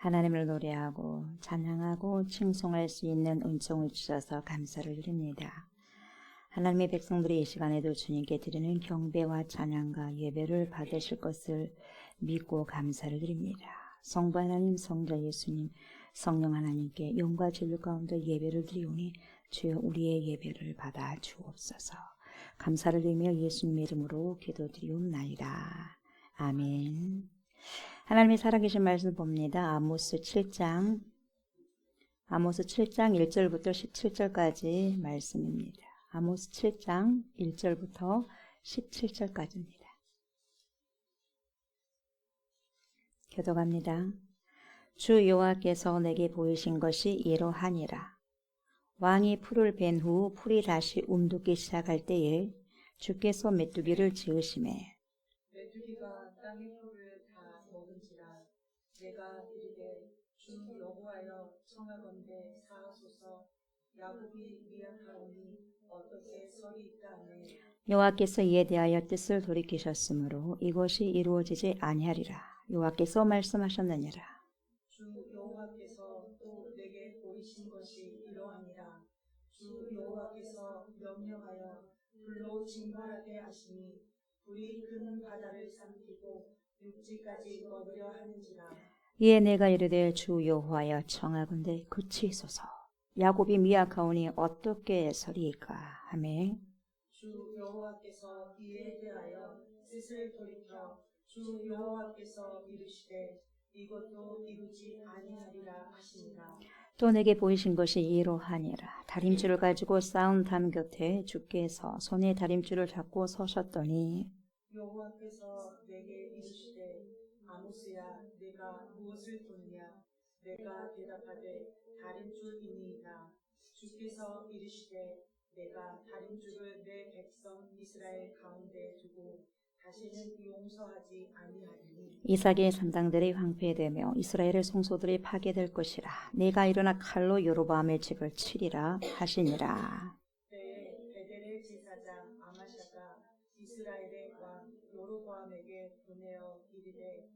하나님을 노래하고 찬양하고 칭송할 수 있는 은총을 주셔서 감사를 드립니다. 하나님의 백성들이 이 시간에도 주님께 드리는 경배와 찬양과 예배를 받으실 것을 믿고 감사를 드립니다. 성부 하나님, 성자 예수님, 성령 하나님께 영과 진리 가운데 예배를 드리오니 주여 우리의 예배를 받아 주옵소서. 감사를 드리며 예수님의 이름으로 기도드리옵나이다. 아멘. 하나님의 살아계신 말씀 봅니다. 아모스 7장 1절부터 17절까지 말씀입니다. 아모스 7장 1절부터 17절까지입니다. 교독합니다. 주 여호와께서 내게 보이신 것이 이러하니라. 왕이 풀을 벤 후 풀이 다시 움돋기 시작할 때에 주께서 메뚜기를 지으시매 메뚜기가 땅의 풀을 다 먹은지라. 내가 이르되 주 여호와여 청하건대 사하소서. 야곱이 미약하오니 어떻게 설이 있다네. 여호와께서 이에 대하여 뜻을 돌이키셨으므로 이것이 이루어지지 아니하리라. 여호와께서 말씀하셨느니라. 주 여호와께서 또 내게 보이신 것이 이러하니라. 주 여호와께서 명령하여 불로 징벌하게 하시니 불이 큰 바다를 삼키고 육지까지 먹으려 하는지라. 이에 내가 이르되 주 여호와여 청하건대 그치소서. 야곱이 미약하오니 어떻게 서리이까 하매 주 여호와께서 이에 대하여 뜻을 돌이켜 주 여호와께서 이르시되 이것도 이루지 아니하리라 하시니라. 또 내게 보이신 것이 이러하니라. 다림줄을 가지고 싸운 담 곁에 주께서 손에 다림줄을 잡고 서셨더니 여호와께서 내게 이르시되 아모스야 내가 무엇을 보느냐. 내가 대답하되 다림줄이니이다. 주께서 이르시되 내가 다림줄을 내 백성 이스라엘 가운데 두고 다시는 용서하지 아니하리니. 이삭의 산당들이 황폐되며 이스라엘의 성소들이 파괴될 것이라. 내가 일어나 칼로 여로보암의 집을 치리라 하시니라. 때에 베델의 제사장 아마샤가 이스라엘의 왕 여로보암에게 보내어 이르되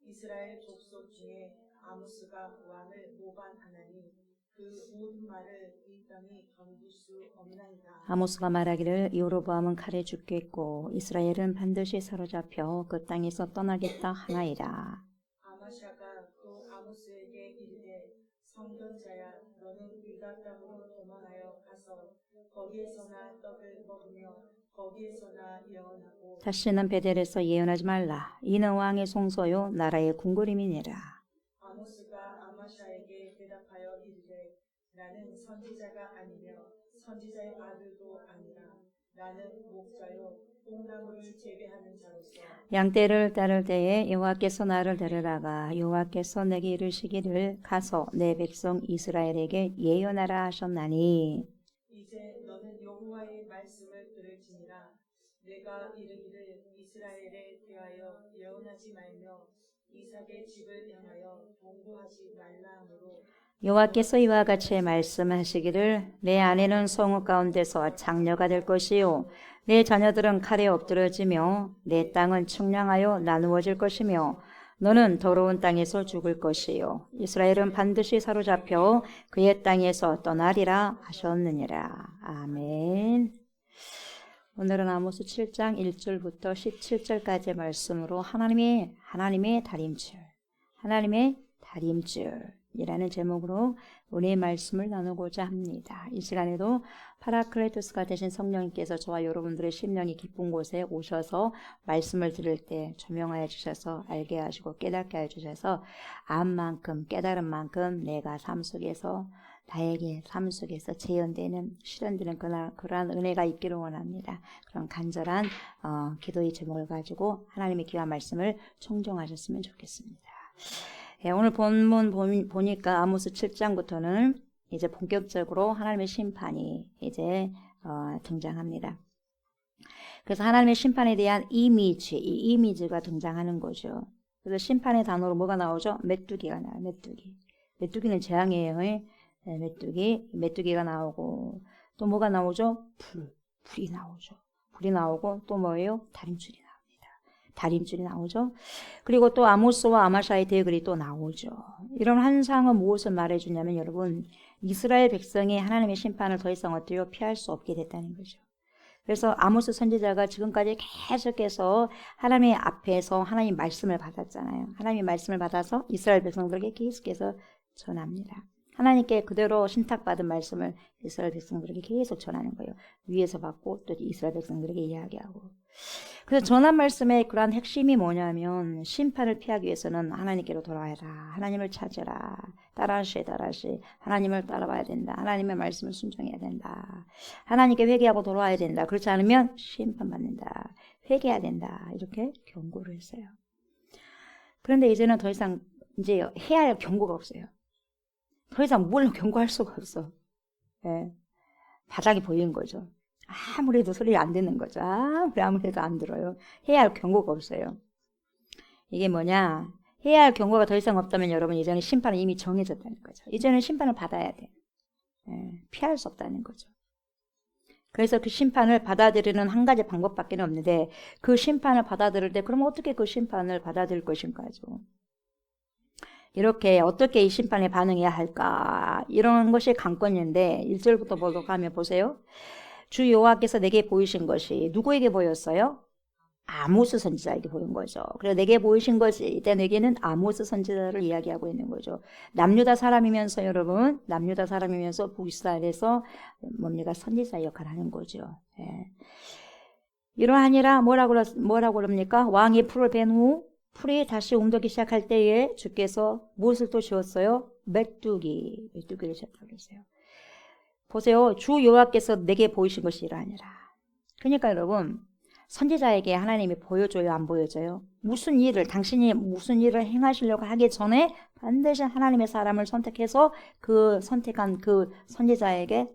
이스라엘 족속 중에 아모스가 왕을 모반하나니 그 모든 말을 이 땅이 견딜 수 없나이다. 아모스가 말하기를 여로보암은 칼에 죽겠고 이스라엘은 반드시 사로잡혀 그 땅에서 떠나겠다 하나이다. 아마샤가 또 아모스에게 이르되 성견자야 너는 유다 땅으로 도망하여 가서 거기에서나 떡을 먹으며 거기에서나 예언하고 다시는 베델에서 예언하지 말라. 이는 왕의 송소요 나라의 궁궐임이니라. 아모스가 아마샤에게 대답하여 이르되 나는 선지자가 아니며 선지자의 아들도 아니라 나는 목자요 뽕나무를 재배하는 자로서 양떼를 따를 때에 여호와께서 나를 데려다가 여호와께서 내게 이르시기를 가서 내 백성 이스라엘에게 예언하라 하셨나니 이제 너는 여호와의 말씀을 들을지니라. 내가 이르기를 이스라엘에 대하여 예언하지 말며 이삭의 집을 향하여 동거하지 말라 하므로 여호와께서 이와 같이 말씀하시기를 내 아내는 성읍 가운데서 장녀가 될 것이요 내 자녀들은 칼에 엎드러지며 내 땅은 측량하여 나누어질 것이며 너는 더러운 땅에서 죽을 것이요 이스라엘은 반드시 사로잡혀 그의 땅에서 떠나리라 하셨느니라. 아멘. 오늘은 아모스 7장 1절부터 17절까지의 말씀으로 하나님의 다림줄이라는 제목으로 우리의 말씀을 나누고자 합니다. 이 시간에도 파라클레토스가 되신 성령님께서 저와 여러분들의 심령이 깊은 곳에 오셔서 말씀을 들을 때 조명하여 주셔서 알게 하시고 깨닫게 하여 주셔서 안 만큼 깨달은 만큼 내가 나에게 삶 속에서 재현되는 실현되는 그러한 은혜가 있기를 원합니다. 그런 간절한 기도의 제목을 가지고 하나님의 귀한 말씀을 청종하셨으면 좋겠습니다. 오늘 본문 보니까 아모스 7장부터는 이제 본격적으로 하나님의 심판이 이제 등장합니다. 그래서 하나님의 심판에 대한 이 이미지가 등장하는 거죠. 그래서 심판의 단어로 뭐가 나오죠? 메뚜기가 나와요. 메뚜기는 재앙이에요. 메뚜기가 나오고 또 뭐가 나오죠? 불이 나오죠. 불이 나오고 또 뭐예요? 다림줄이 나옵니다. 달인줄이 나오죠. 그리고 또 아모스와 아마샤의 대글이 또 나오죠. 이런 환상은 무엇을 말해주냐면 여러분 이스라엘 백성이 하나님의 심판을 더 이상 어때요? 피할 수 없게 됐다는 거죠. 그래서 아모스 선지자가 지금까지 계속해서 하나님의 앞에서 하나님 말씀을 받았잖아요. 하나님의 말씀을 받아서 이스라엘 백성들에게 계속해서 전합니다. 하나님께 그대로 신탁받은 말씀을 이스라엘 백성들에게 계속 전하는 거예요. 위에서 받고 또 이스라엘 백성들에게 이야기하고. 그래서 전한 말씀의 그러한 핵심이 뭐냐면 심판을 피하기 위해서는 하나님께로 돌아와라. 하나님을 찾으라. 따라시 하나님을 따라와야 된다. 하나님의 말씀을 순종해야 된다. 하나님께 회개하고 돌아와야 된다. 그렇지 않으면 심판받는다. 회개해야 된다. 이렇게 경고를 했어요. 그런데 이제는 더 이상 이제 해야 할 경고가 없어요. 더 이상 뭘 경고할 수가 없어. 예. 바닥이 보이는 거죠. 아무래도 소리 안 듣는 거죠. 아무래도 안 들어요. 해야 할 경고가 없어요. 이게 뭐냐? 해야 할 경고가 더 이상 없다면 여러분 이제는 심판은 이미 정해졌다는 거죠. 이제는 심판을 받아야 돼. 예. 피할 수 없다는 거죠. 그래서 그 심판을 받아들이는 한 가지 방법밖에 없는데 그 심판을 받아들일 때 그럼 어떻게 그 심판을 받아들일 것인가죠? 이렇게 어떻게 이 심판에 반응해야 할까? 이런 것이 관건인데 1절부터 보도록 하면 보세요. 주 여호와께서 내게 보이신 것이 누구에게 보였어요? 아모스 선지자에게 보인 거죠. 그래서 내게 보이신 것이 이때 내게는 아모스 선지자를 이야기하고 있는 거죠. 남유다 사람이면서 여러분, 남유다 사람이면서 북이스라엘에서 뭡니까? 선지자 역할을 하는 거죠. 예. 이러하니라 뭐라고 그럽니까? 왕이 풀을 벤 후 풀이 다시 움직이기 시작할 때에 주께서 무엇을 또 지었어요? 메뚜기를 지었다고 그랬어요. 보세요. 주 여호와께서 내게 보이신 것이 이러하니라. 그러니까 여러분 선지자에게 하나님이 보여줘요? 안 보여줘요? 당신이 무슨 일을 행하시려고 하기 전에 반드시 하나님의 사람을 선택해서 그 선택한 그 선지자에게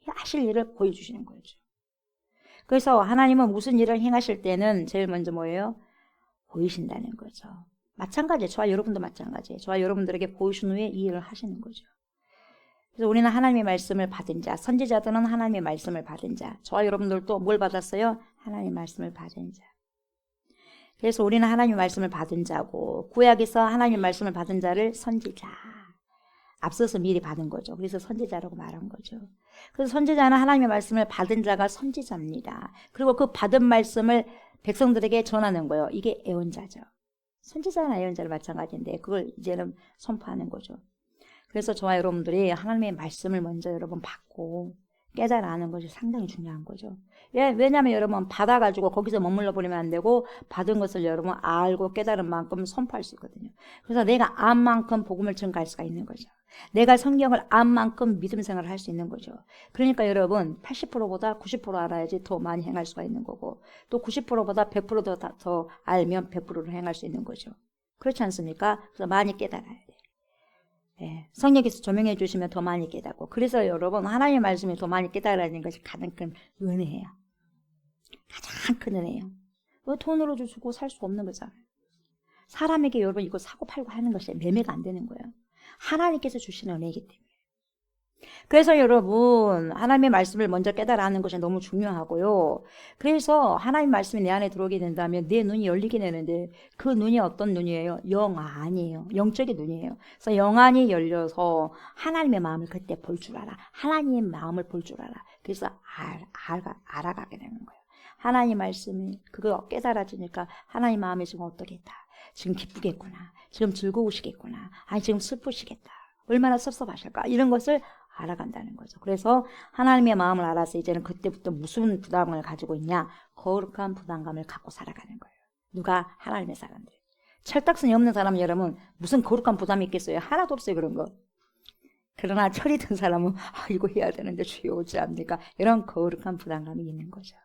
하실 일을 보여주시는 거죠. 그래서 하나님은 무슨 일을 행하실 때는 제일 먼저 뭐예요? 보이신다는 거죠. 마찬가지예요. 저와 여러분도 마찬가지예요. 저와 여러분들에게 보이신 후에 이 일을 하시는 거죠. 그래서 우리는 하나님의 말씀을 받은 자, 선지자들은 하나님의 말씀을 받은 자, 저와 여러분들도 뭘 받았어요? 하나님의 말씀을 받은 자. 그래서 우리는 하나님의 말씀을 받은 자고 구약에서 하나님의 말씀을 받은 자를 선지자, 앞서서 미리 받은 거죠. 그래서 선지자라고 말한 거죠. 그래서 선지자는 하나님의 말씀을 받은 자가 선지자입니다. 그리고 그 받은 말씀을 백성들에게 전하는 거예요. 이게 예언자죠. 선지자나 예언자를 마찬가지인데 그걸 이제는 선포하는 거죠. 그래서 저와 여러분들이 하나님의 말씀을 먼저 여러분 받고 깨달아 아는 것이 상당히 중요한 거죠. 왜냐하면 여러분 받아가지고 거기서 머물러 버리면 안 되고 받은 것을 여러분 알고 깨달은 만큼 선포할 수 있거든요. 그래서 내가 안 만큼 복음을 전가할 수가 있는 거죠. 내가 성경을 안 만큼 믿음 생활을 할 수 있는 거죠. 그러니까 여러분 80%보다 90% 알아야지 더 많이 행할 수가 있는 거고 또 90%보다 100% 더 알면 100%를 행할 수 있는 거죠. 그렇지 않습니까? 그래서 많이 깨달아야 돼요. 예, 성령께서 조명해 주시면 더 많이 깨닫고 그래서 여러분 하나님의 말씀이 더 많이 깨달아지는 것이 가장 큰 은혜예요. 가장 큰 은혜예요. 돈으로 주고 살 수 없는 거잖아요. 사람에게 여러분 이거 사고 팔고 하는 것이 매매가 안 되는 거예요. 하나님께서 주시는 은혜이기 때문에. 그래서 여러분 하나님의 말씀을 먼저 깨달아 하는 것이 너무 중요하고요. 그래서 하나님의 말씀이 내 안에 들어오게 된다면 내 눈이 열리게 되는데 그 눈이 어떤 눈이에요? 영안이에요. 영적인 눈이에요. 그래서 영안이 열려서 하나님의 마음을 그때 볼 줄 알아. 하나님의 마음을 볼 줄 알아. 그래서 알아가게 되는 거예요. 하나님 말씀이 그거 깨달아지니까 하나님 마음이 지금 어떠겠다. 지금 기쁘겠구나. 지금 즐거우시겠구나. 아니 지금 슬프시겠다. 얼마나 섭섭하실까. 이런 것을 알아간다는 거죠. 그래서 하나님의 마음을 알아서 이제는 그때부터 무슨 부담감을 가지고 있냐. 거룩한 부담감을 갖고 살아가는 거예요. 누가? 하나님의 사람들. 철딱선이 없는 사람은 여러분 무슨 거룩한 부담이 있겠어요? 하나도 없어요 그런 거. 그러나 철이 든 사람은 이거 해야 되는데 주여 오지 않습니까? 이런 거룩한 부담감이 있는 거죠.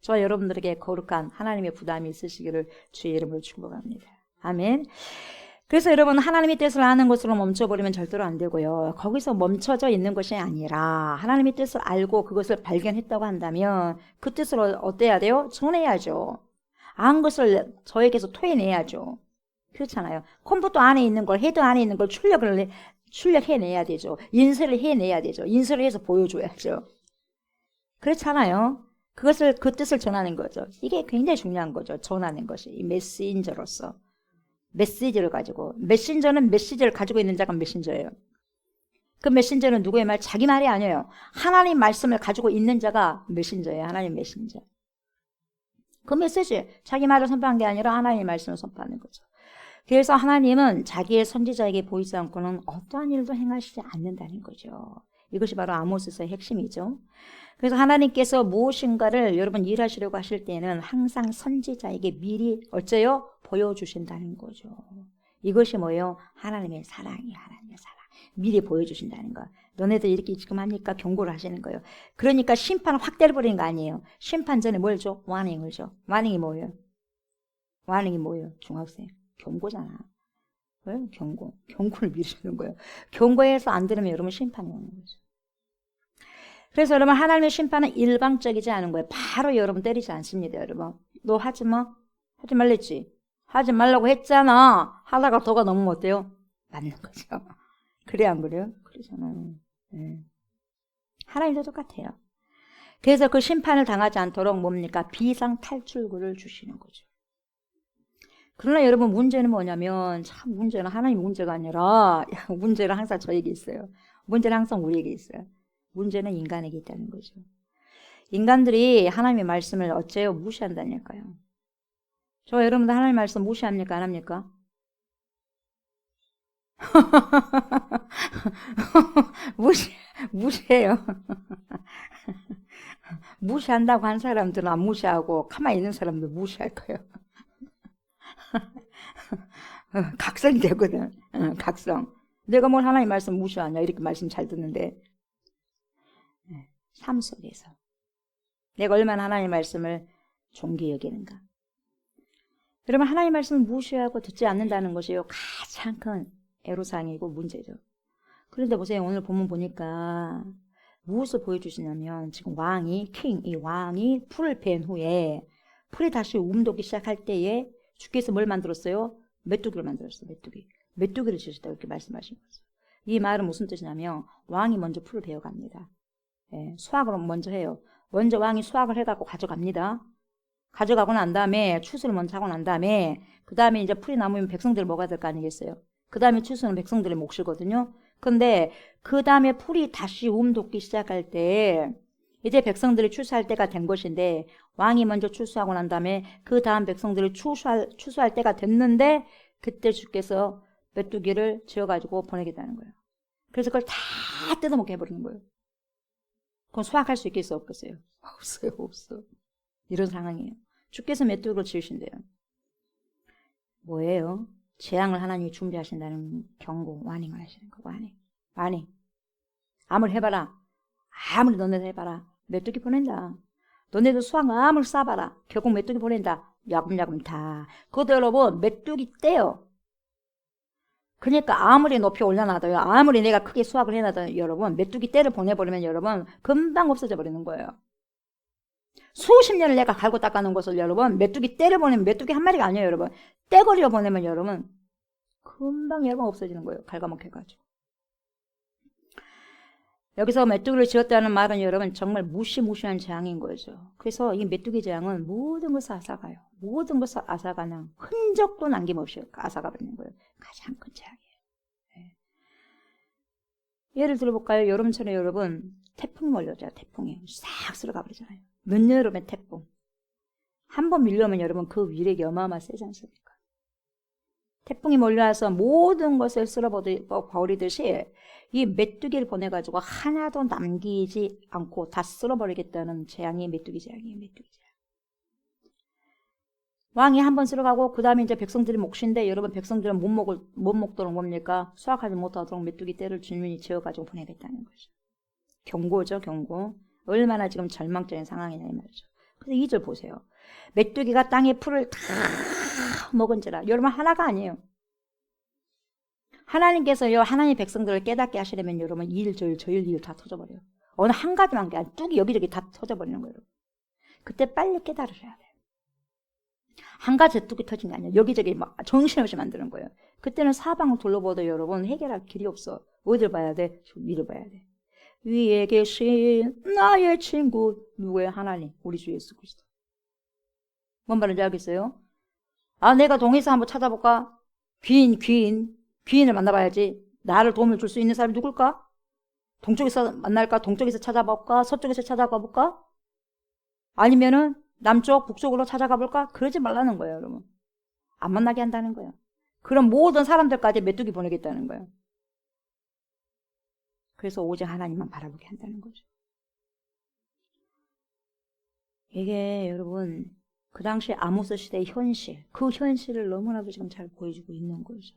저와 여러분들에게 거룩한 하나님의 부담이 있으시기를 주의 이름으로 축복합니다. 아멘. 그래서 여러분 하나님의 뜻을 아는 것으로 멈춰버리면 절대로 안 되고요. 거기서 멈춰져 있는 것이 아니라 하나님의 뜻을 알고 그것을 발견했다고 한다면 그 뜻을 어때야 돼요? 전해야죠. 안 것을 저에게서 토해내야죠. 그렇잖아요. 컴퓨터 안에 있는 걸 헤드 안에 있는 걸 출력해내야 되죠. 인쇄를 해내야 되죠. 인쇄를 해서 보여줘야죠. 그렇잖아요. 그것을, 그 뜻을 전하는 거죠. 이게 굉장히 중요한 거죠. 전하는 것이. 이 메신저로서. 메시지를 가지고. 메신저는 메시지를 가지고 있는 자가 메신저예요. 그 메신저는 누구의 말? 자기 말이 아니에요. 하나님 말씀을 가지고 있는 자가 메신저예요. 하나님 메신저. 그 메시지, 자기 말을 선포한 게 아니라 하나님의 말씀을 선포하는 거죠. 그래서 하나님은 자기의 선지자에게 보이지 않고는 어떠한 일도 행하시지 않는다는 거죠. 이것이 바로 아모스서의 핵심이죠. 그래서 하나님께서 무엇인가를 여러분 일하시려고 하실 때는 항상 선지자에게 미리 어째요? 보여주신다는 거죠. 이것이 뭐예요? 하나님의 사랑이에요. 하나님의 사랑. 미리 보여주신다는 거. 너네들 이렇게 지금 하니까 경고를 하시는 거예요. 그러니까 심판을 확 때려버리는 거 아니에요. 심판 전에 뭘 줘? 와닝을 줘. 와닝이 뭐예요? 와닝이 뭐예요? 중학생. 경고잖아. 왜? 경고. 경고를 미리 주는 거예요. 경고해서 안 들으면 여러분 심판이 오는 거죠. 그래서 여러분 하나님의 심판은 일방적이지 않은 거예요. 바로 여러분 때리지 않습니다. 여러분. 너 하지 마. 하지 말랬지. 하지 말라고 했잖아. 하다가 더가 넘으면 어때요? 맞는 거죠. 그래 안 그래요? 그러잖아요. 네. 하나님도 똑같아요. 그래서 그 심판을 당하지 않도록 뭡니까? 비상 탈출구를 주시는 거죠. 그러나 여러분 문제는 뭐냐면 참 문제는 하나님 문제가 아니라 문제는 항상 저에게 있어요. 문제는 항상 우리에게 있어요. 문제는 인간에게 있다는 거죠. 인간들이 하나님의 말씀을 어째요? 무시한다니까요. 저 여러분들 하나님의 말씀 무시합니까? 안 합니까? 무시해요. 무시한다고 한 사람들은 안 무시하고 가만히 있는 사람들 무시할 거예요. 각성이 되거든. 각성. 내가 뭘 하나님 말씀 무시하냐 이렇게 말씀 잘 듣는데 삶 속에서 내가 얼마나 하나님 말씀을 존귀히 여기는가. 여러분 하나님 말씀을 무시하고 듣지 않는다는 것이요 가장 큰 애로사항이고 문제죠. 그런데 보세요. 오늘 본문 보니까 무엇을 보여주시냐면 지금 이 왕이 풀을 벤 후에 풀이 다시 움돋기 시작할 때에 주께서 뭘 만들었어요? 메뚜기를 만들었어요. 메뚜기를 지으셨다고 이렇게 말씀하신 거죠. 이 말은 무슨 뜻이냐면 왕이 먼저 풀을 베어갑니다. 예, 수확을 먼저 해요. 먼저 왕이 수확을 해갖고 가져갑니다. 가져가고 난 다음에 추수를 먼저 하고 난 다음에 그 다음에 이제 풀이 남으면 백성들을 먹어야 될 거 아니겠어요? 그 다음에 추수는 백성들의 몫이거든요. 근데 그 다음에 풀이 다시 돋기 시작할 때 이제 백성들이 추수할 때가 된 것인데 왕이 먼저 추수하고 난 다음에 그 다음 백성들이 추수할 때가 됐는데 그때 주께서 메뚜기를 지어가지고 보내겠다는 거예요. 그래서 그걸 다 뜯어먹게 해버리는 거예요. 그건 수확할 수 있겠어요? 없겠어요? 없어요. 없어. 이런 상황이에요. 주께서 메뚜기를 지으신대요. 뭐예요? 재앙을 하나님이 준비하신다는 경고, 와닝을 하시는 거. 와닝. 아무리 해봐라. 아무리 너네들 해봐라. 메뚜기 보낸다. 너네들 수확 아무리 쏴봐라. 결국 메뚜기 보낸다. 야금야금 다. 그것도 여러분 메뚜기 떼요. 그러니까 아무리 높이 올려놔도요. 아무리 내가 크게 수확을 해놔도 여러분 메뚜기 떼를 보내버리면 여러분 금방 없어져 버리는 거예요. 수십 년을 내가 갈고 닦아놓은 것을 여러분 메뚜기 떼를 보내면 메뚜기 한 마리가 아니에요. 여러분 떼거리로 보내면 여러분 금방 여러분 없어지는 거예요. 갉아먹혀가지고. 여기서 메뚜기를 지었다는 말은 여러분 정말 무시무시한 재앙인 거죠. 그래서 이 메뚜기 재앙은 모든 것을 앗아가요. 모든 것을 앗아가는 흔적도 남김없이 앗아가버리는 거예요. 가장 큰 재앙이에요. 네. 예를 들어볼까요? 여름철에 여러분 태풍이 몰려오잖아요. 태풍이 싹 쓸어가버리잖아요. 늦여름의 태풍. 한 번 밀려오면 여러분 그 위력이 어마어마 세지 않습니까? 태풍이 몰려와서 모든 것을 쓸어버리듯이 이 메뚜기를 보내가지고 하나도 남기지 않고 다 쓸어버리겠다는 재앙이 메뚜기 재앙이에요. 메뚜기 재앙. 왕이 한 번 쓸어가고 그 다음에 이제 백성들이 몫인데 여러분 백성들은 못 먹도록 뭡니까? 수확하지 못하도록 메뚜기 떼를 주님이 지어가지고 보내겠다는 거죠. 경고죠. 경고. 얼마나 지금 절망적인 상황이냐 이 말이죠. 그래서 2절 보세요. 메뚜기가 땅의 풀을 다 먹은지라. 여러분 하나가 아니에요. 하나님께서요 하나님 백성들을 깨닫게 하시려면 여러분 2일 저일 2일 다 터져버려요. 어느 한 가지만 게 아니라 뚝이 여기저기 다 터져버리는 거예요. 그때 빨리 깨달으셔야 돼요. 한 가지 뚝이 터진 게 아니에요. 여기저기 막 정신없이 만드는 거예요. 그때는 사방을 둘러봐도 여러분 해결할 길이 없어. 어디를 봐야 돼? 위를 봐야 돼. 위에 계신 나의 친구. 누구예요? 하나님, 우리 주 예수 그리스도. 뭔 말인지 알겠어요? 아, 내가 동에서 한번 찾아볼까? 귀인을 만나봐야지. 나를 도움을 줄 수 있는 사람이 누굴까? 동쪽에서 만날까? 동쪽에서 찾아볼까? 서쪽에서 찾아가 볼까? 아니면은 남쪽, 북쪽으로 찾아가 볼까? 그러지 말라는 거예요, 여러분. 안 만나게 한다는 거예요. 그럼 모든 사람들까지 메뚜기 보내겠다는 거예요. 그래서 오직 하나님만 바라보게 한다는 거죠. 이게 여러분, 그 당시 아모스 시대의 현실, 그 현실을 너무나도 지금 잘 보여주고 있는 거죠.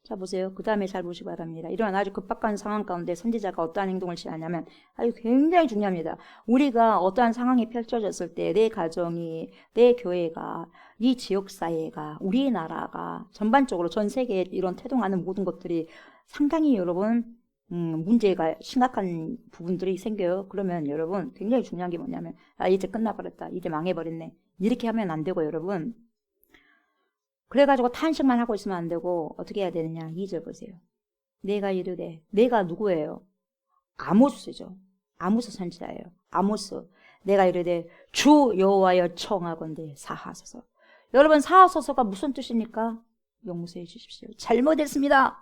자, 보세요. 그 다음에 잘 보시기 바랍니다. 이런 아주 급박한 상황 가운데 선지자가 어떠한 행동을 취하냐면 아주 굉장히 중요합니다. 우리가 어떠한 상황이 펼쳐졌을 때 내 가정이, 내 교회가, 이 지역사회가, 우리나라가 전반적으로 전 세계에 이런 태동하는 모든 것들이 상당히 여러분 문제가 심각한 부분들이 생겨요. 그러면 여러분 굉장히 중요한 게 뭐냐면 아, 이제 끝나버렸다. 이제 망해버렸네. 이렇게 하면 안 되고 여러분 그래가지고 탄식만 하고 있으면 안 되고 어떻게 해야 되느냐. 2절 보세요. 내가 이르되 내가 누구예요? 아모스죠. 아모스 선지자예요. 아모스. 내가 이르되 주 여호와여 청하건대 사하소서. 여러분 사하소서가 무슨 뜻입니까? 용서해 주십시오. 잘못했습니다.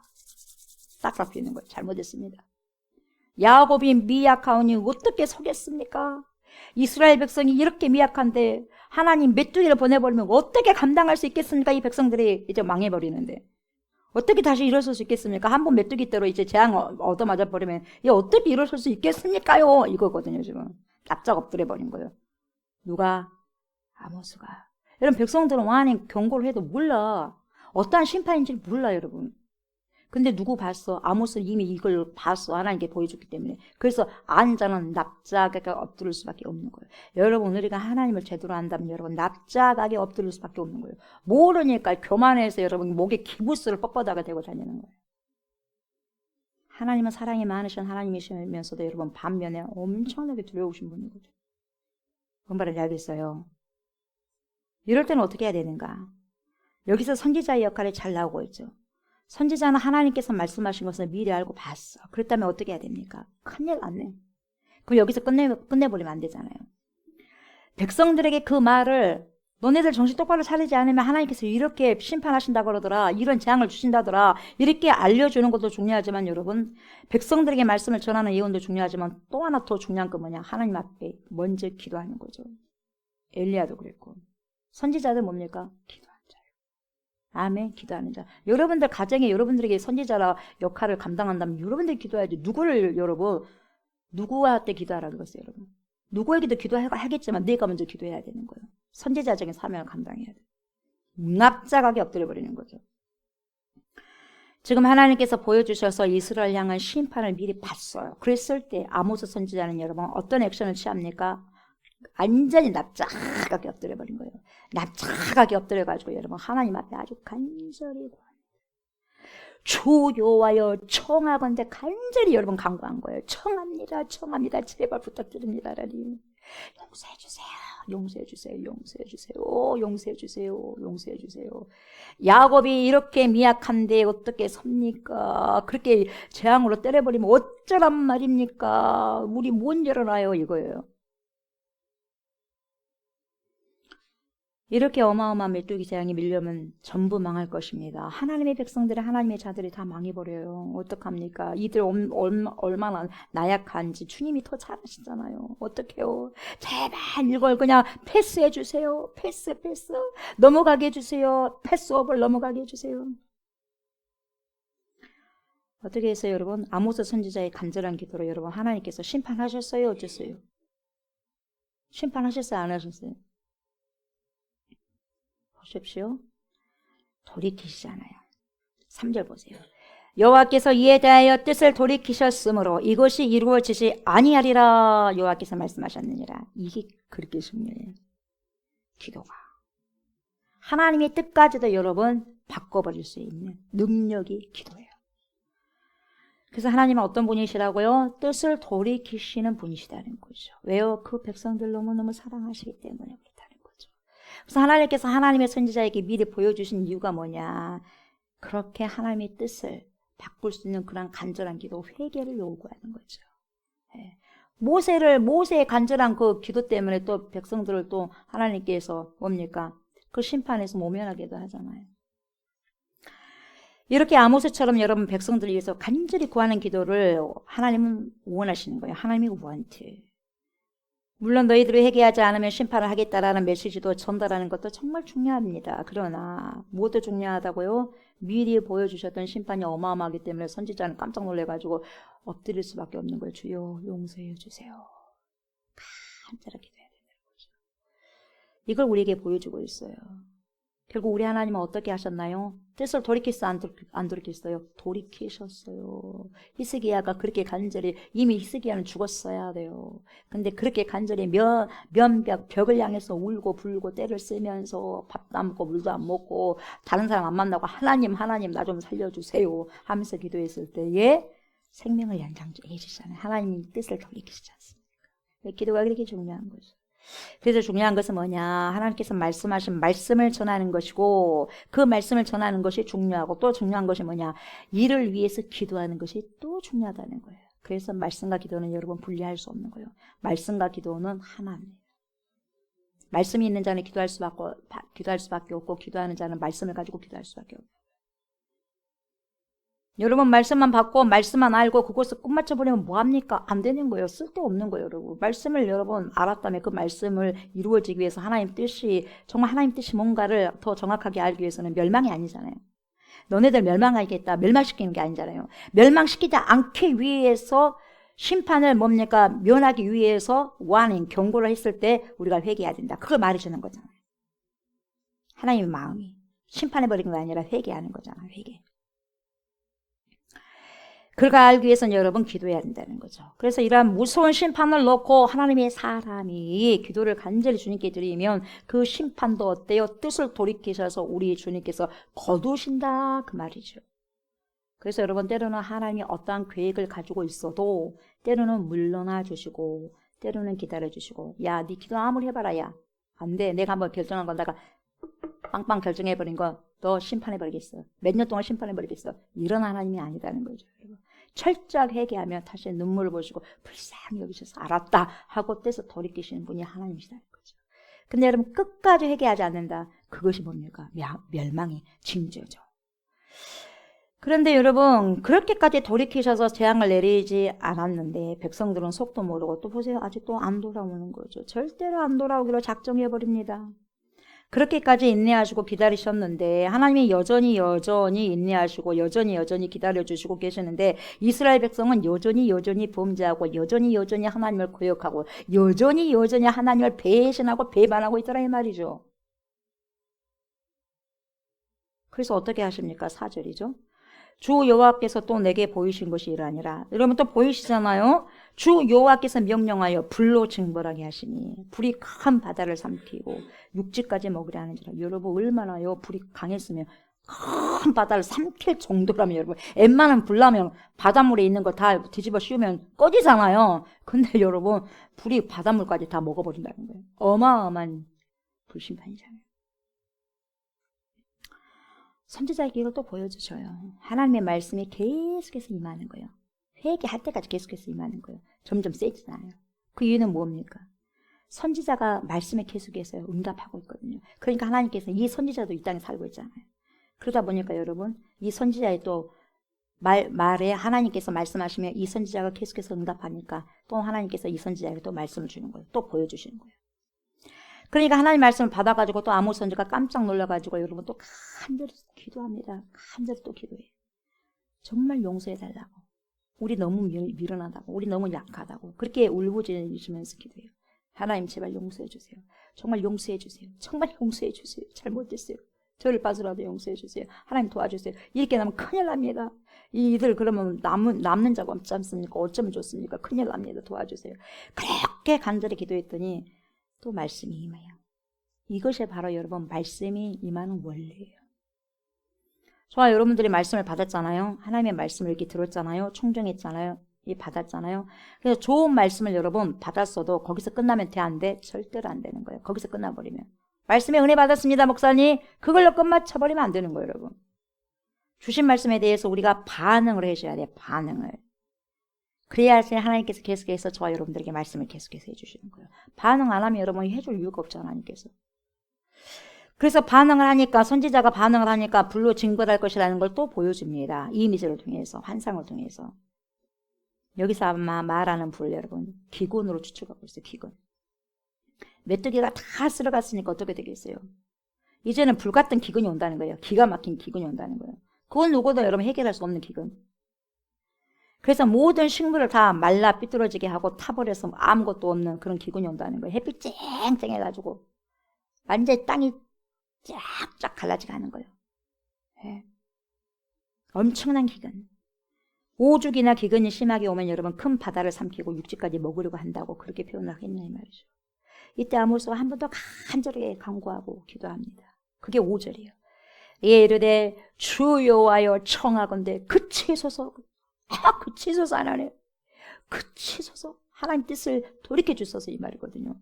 싹싹 비우는 거예요. 잘못했습니다. 야곱이 미약하오니 어떻게 속였습니까? 이스라엘 백성이 이렇게 미약한데 하나님 메뚜기를 보내버리면 어떻게 감당할 수 있겠습니까? 이 백성들이 이제 망해버리는데 어떻게 다시 일어설 수 있겠습니까? 한번 메뚜기 때로 이제 재앙 얻어맞아 버리면 어떻게 일어설 수 있겠습니까요? 이거거든요. 지금 납작 엎드려버린 거예요. 누가? 아모스가. 여러분 백성들은 왕이 경고를 해도 몰라. 어떠한 심판인지 몰라 여러분. 근데 누구 봤어? 아모스는 이미 이걸 봤어. 하나님께 보여줬기 때문에. 그래서 안 자는 납작하게 엎드릴 수밖에 없는 거예요. 여러분 우리가 하나님을 제대로 안다면 여러분 납작하게 엎드릴 수밖에 없는 거예요. 모르니까 교만해서 여러분 목에 기부스를 뻣뻣하게 대고 다니는 거예요. 하나님은 사랑이 많으신 하나님이시면서도 여러분 반면에 엄청나게 두려우신 분이거든요. 뭔 말인지 알겠어요? 이럴 때는 어떻게 해야 되는가? 여기서 선지자의 역할이 잘 나오고 있죠. 선지자는 하나님께서 말씀하신 것을 미리 알고 봤어. 그렇다면 어떻게 해야 됩니까? 큰일 났네. 그럼 여기서 끝내버리면 안 되잖아요. 백성들에게 그 말을 너네들 정신 똑바로 차리지 않으면 하나님께서 이렇게 심판하신다 그러더라. 이런 재앙을 주신다더라. 이렇게 알려주는 것도 중요하지만 여러분 백성들에게 말씀을 전하는 예언도 중요하지만 또 하나 더 중요한 건 뭐냐. 하나님 앞에 먼저 기도하는 거죠. 엘리야도 그랬고 선지자들 뭡니까? 기도하는 자예요. 아멘. 기도하는 자. 여러분들 가정에 여러분들에게 선지자라 역할을 감당한다면 여러분들이 기도해야지. 누구를 여러분 누구한테 기도하라 그랬어요 여러분. 누구에게도 기도하겠지만 내가 먼저 기도해야 되는 거예요. 선지자적인 사명을 감당해야 돼요. 납작하게 엎드려버리는 거죠. 지금 하나님께서 보여주셔서 이스라엘 향한 심판을 미리 봤어요. 그랬을 때 아모스 선지자는 여러분 어떤 액션을 취합니까? 완전히 납작하게 엎드려버린 거예요. 납작하게 엎드려가지고 여러분 하나님 앞에 아주 간절히 주 여호와여 청하건대 간절히 여러분 간구한 거예요. 청합니다. 청합니다. 제발 부탁드립니다. 하나님 용서해 주세요. 용서해 주세요. 용서해 주세요. 용서해 주세요. 용서해 주세요. 야곱이 이렇게 미약한데 어떻게 섭니까? 그렇게 재앙으로 때려버리면 어쩌란 말입니까? 우리 못 일어나요 이거예요. 이렇게 어마어마한 메뚜기 재앙이 밀려면 전부 망할 것입니다. 하나님의 백성들이 하나님의 자들이 다 망해버려요. 어떡합니까? 이들 얼마나 나약한지 주님이 더 잘 아시잖아요. 어떡해요? 제발 이걸 그냥 패스해 주세요. 패스. 넘어가게 해주세요. 패스업을 넘어가게 해주세요. 어떻게 했어요 여러분? 아모스 선지자의 간절한 기도로 여러분 하나님께서 심판하셨어요? 어땠어요? 심판하셨어요? 안 하셨어요? 보십시오. 돌이키시잖아요. 3절 보세요. 여호와께서 이에 대하여 뜻을 돌이키셨으므로 이것이 이루어지지 아니하리라 여호와께서 말씀하셨느니라. 이게 그렇게 중요해요. 기도가. 하나님의 뜻까지도 여러분 바꿔버릴 수 있는 능력이 기도예요. 그래서 하나님은 어떤 분이시라고요? 뜻을 돌이키시는 분이시다는 거죠. 왜요? 그 백성들 너무너무 사랑하시기 때문에 그렇다는 거죠. 그래서 하나님께서 하나님의 선지자에게 미리 보여주신 이유가 뭐냐? 그렇게 하나님의 뜻을 바꿀 수 있는 그런 간절한 기도, 회개를 요구하는 거죠. 모세의 간절한 그 기도 때문에 또 백성들을 또 하나님께서 뭡니까? 그 심판에서 모면하기도 하잖아요. 이렇게 아모스처럼 여러분 백성들을 위해서 간절히 구하는 기도를 하나님은 원하시는 거예요. 하나님이 want. 물론 너희들이 회개하지 않으면 심판을 하겠다라는 메시지도 전달하는 것도 정말 중요합니다. 그러나 뭐도 중요하다고요? 미리 보여주셨던 심판이 어마어마하기 때문에 선지자는 깜짝 놀래가지고 엎드릴 수밖에 없는 거예요. 주여 용서해 주세요. 간절하게 기도해야 된다는 거죠. 이걸 우리에게 보여주고 있어요. 결국 우리 하나님은 어떻게 하셨나요? 뜻을 돌이켰어요? 안 돌이켰어요? 돌이키셨어요. 히스기야가 그렇게 간절히, 이미 히스기야는 죽었어야 돼요. 근데 그렇게 간절히 벽을 향해서 울고 불고 때를 쓰면서 밥도 안 먹고 물도 안 먹고 다른 사람 안 만나고 하나님 나 좀 살려주세요 하면서 기도했을 때에 생명을 연장해 주시잖아요. 하나님이 뜻을 돌이키시지 않습니까? 기도가 그렇게 중요한 거죠. 그래서 중요한 것은 뭐냐? 하나님께서 말씀하신 말씀을 전하는 것이고 그 말씀을 전하는 것이 중요하고 또 중요한 것이 뭐냐? 이를 위해서 기도하는 것이 또 중요하다는 거예요. 그래서 말씀과 기도는 여러분 분리할 수 없는 거예요. 말씀과 기도는 하나입니다. 말씀이 있는 자는 기도할 수밖에 없고 기도하는 자는 말씀을 가지고 기도할 수밖에 없고. 여러분 말씀만 받고 말씀만 알고 그것을 끝마쳐버리면 뭐합니까? 안 되는 거예요. 쓸데없는 거예요. 여러분 말씀을 여러분 알았다면 그 말씀을 이루어지기 위해서 정말 하나님 뜻이 뭔가를 더 정확하게 알기 위해서는 멸망이 아니잖아요. 너네들 멸망하겠다 멸망시키는 게 아니잖아요. 멸망시키지 않기 위해서 심판을 면하기 위해서 경고를 했을 때 우리가 회개해야 된다. 그걸 말해주는 거잖아요. 하나님의 마음이 심판해버리는 게 아니라 회개하는 거잖아요. 회개. 그걸 알기 위해서는 여러분 기도해야 된다는 거죠. 그래서 이러한 무서운 심판을 놓고 하나님의 사람이 기도를 간절히 주님께 드리면 그 심판도 어때요? 뜻을 돌이키셔서 우리 주님께서 거두신다 그 말이죠. 그래서 여러분 때로는 하나님이 어떠한 계획을 가지고 있어도 때로는 물러나 주시고 때로는 기다려 주시고 야 네 기도 아무리 해봐라 야 안 돼. 내가 한번 결정한 건 내가 빵빵 결정해버린 거 너 심판해버리겠어. 몇 년 동안 심판해버리겠어. 이런 하나님이 아니다는 거죠. 여러분. 철저하게 회개하면 다시 눈물을 보시고 불쌍히 여기셔서 알았다 하고 떼서 돌이키시는 분이 하나님이시다는 거죠. 근데 여러분 끝까지 회개하지 않는다. 그것이 뭡니까? 멸망의 징조죠. 그런데 여러분 그렇게까지 돌이키셔서 재앙을 내리지 않았는데 백성들은 속도 모르고 또 보세요. 아직도 안 돌아오는 거죠. 절대로 안 돌아오기로 작정해버립니다. 그렇게까지 인내하시고 기다리셨는데 하나님이 여전히 인내하시고 여전히 기다려주시고 계시는데 이스라엘 백성은 여전히 범죄하고 여전히 하나님을 거역하고 여전히 하나님을 배신하고 배반하고 있더라 이 말이죠. 그래서 어떻게 하십니까? 4절이죠. 주 여호와께서 또 내게 보이신 것이 이러하니라. 여러분 또 보이시잖아요. 주 여호와께서 명령하여 불로 징벌하게 하시니 불이 큰 바다를 삼키고 육지까지 먹으려 하는지라. 여러분 얼마나요? 불이 강했으면 큰 바다를 삼킬 정도라면 여러분 웬만한 불 나면 바닷물에 있는 거 다 뒤집어 씌우면 꺼지잖아요. 근데 여러분 불이 바닷물까지 다 먹어버린다는 거예요. 어마어마한 불심판이잖아요. 선지자의 기회를 또 보여주셔요. 하나님의 말씀이 계속해서 임하는 거예요. 회개할 때까지 계속해서 임하는 거예요. 점점 세지나요. 그 이유는 뭡니까? 선지자가 말씀에 계속해서 응답하고 있거든요. 그러니까 하나님께서 이 선지자도 이 땅에 살고 있잖아요. 그러다 보니까 여러분 이 선지자의 또 말에 하나님께서 말씀하시면 이 선지자가 계속해서 응답하니까 또 하나님께서 이 선지자에게 또 말씀을 주는 거예요. 또 보여주시는 거예요. 그러니까 하나님 말씀을 받아가지고 또 아모스 선지가 깜짝 놀라가지고 여러분 또 간절히 기도합니다. 간절히 또 기도해요. 정말 용서해달라고. 우리 너무 미련하다고. 우리 너무 약하다고. 그렇게 울부짖으시면서 기도해요. 하나님 제발 용서해주세요. 정말 용서해주세요. 정말 용서해주세요. 잘못했어요. 저를 빠져라도 용서해주세요. 하나님 도와주세요. 이렇게 나면 큰일 납니다. 이들 그러면 남는 자가 없지 않습니까? 어쩌면 좋습니까? 큰일 납니다. 도와주세요. 그렇게 간절히 기도했더니 또 말씀이 임해요. 이것이 바로 여러분 말씀이 임하는 원리예요. 저와 여러분들이 말씀을 받았잖아요. 하나님의 말씀을 이렇게 들었잖아요. 충정했잖아요. 받았잖아요. 그래서 좋은 말씀을 여러분 받았어도 거기서 끝나면 돼 안 돼? 절대로 안 되는 거예요. 거기서 끝나버리면. 말씀에 은혜 받았습니다 목사님. 그걸로 끝마쳐버리면 안 되는 거예요 여러분. 주신 말씀에 대해서 우리가 반응을 해줘야 돼요. 반응을. 그래야지 하나님께서 계속해서 저와 여러분들에게 말씀을 계속해서 해주시는 거예요. 반응 안 하면 여러분이 해줄 이유가 없잖아요, 하나님께서. 그래서 반응을 하니까, 선지자가 반응을 하니까 불로 증거할 것이라는 걸 또 보여줍니다. 이미지를 통해서, 환상을 통해서. 여기서 아마 말하는 불, 여러분, 기근으로 추측하고 있어요, 기근. 메뚜기가 다 쓸어갔으니까 어떻게 되겠어요? 이제는 불 같은 기근이 온다는 거예요. 기가 막힌 기근이 온다는 거예요. 그건 누구도 여러분 해결할 수 없는 기근. 그래서 모든 식물을 다 말라 삐뚤어지게 하고 타버려서 아무것도 없는 그런 기근이 온다는 거예요. 햇빛 쨍쨍해가지고 완전히 땅이 쫙쫙 갈라지게 하는 거예요. 네. 엄청난 기근. 오죽이나 기근이 심하게 오면 여러분 큰 바다를 삼키고 육지까지 먹으려고 한다고 그렇게 표현을 하겠냐 이 말이죠. 이때 아모스가 한 번 더 간절하게 간구하고 기도합니다. 그게 5절이에요. 예, 이르되 주 여호와여 청하건대 그치소서. 그치소서 하나님. 그치소서. 하나님 뜻을 돌이켜 주소서 이 말이거든요.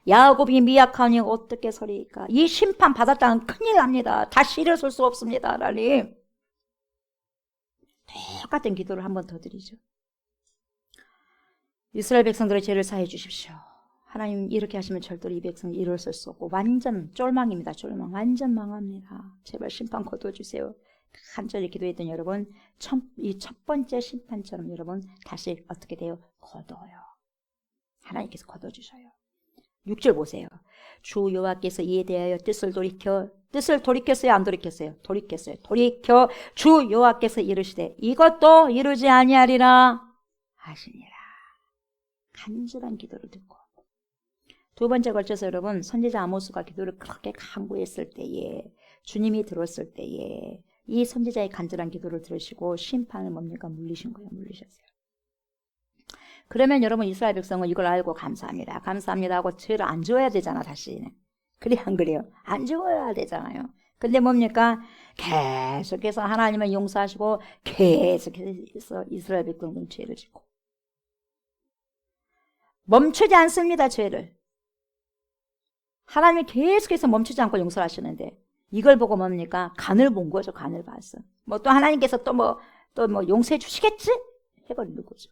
야곱이 미약하니 어떻게 서리까? 이 심판 받았다는 큰일 납니다. 다시 일어설 수 없습니다. 하나님. 똑같은 기도를 한 번 더 드리죠. 이스라엘 백성들의 죄를 사해 주십시오. 하나님 이렇게 하시면 절대로 이 백성이 일어설 수 없고 완전 쫄망입니다. 쫄망. 완전 망합니다. 제발 심판 거둬주세요. 간절히 기도했던 여러분, 이 첫 번째 심판처럼 여러분 다시 어떻게 돼요? 거둬요. 하나님께서 거둬주셔요. 6절 보세요. 주 여호와께서 이에 대하여 뜻을 돌이켰어요? 안 돌이켰어요? 돌이켰어요. 돌이켜 주 여호와께서 이르시되 이것도 이루지 아니하리라 하시니라. 간절한 기도를 듣고 두 번째 걸쳐서 여러분 선지자 아모스가 기도를 그렇게 간구했을 때에 주님이 들었을 때에 이 선지자의 간절한 기도를 들으시고 심판을 뭡니까? 물리신 거예요. 물리셨어요. 그러면 여러분 이스라엘 백성은 이걸 알고 감사합니다. 감사합니다 하고 죄를 안 지어야 되잖아 다시. 그래 안 그래요? 안 지어야 되잖아요. 근데 뭡니까? 계속해서 하나님을 용서하시고 계속해서 이스라엘 백성은 죄를 짓고 멈추지 않습니다. 죄를. 하나님이 계속해서 멈추지 않고 용서를 하시는데 이걸 보고 뭡니까? 간을 본 거죠. 간을 봤어. 뭐 또 하나님께서 또 뭐 용서해 주시겠지? 해버리는 거죠.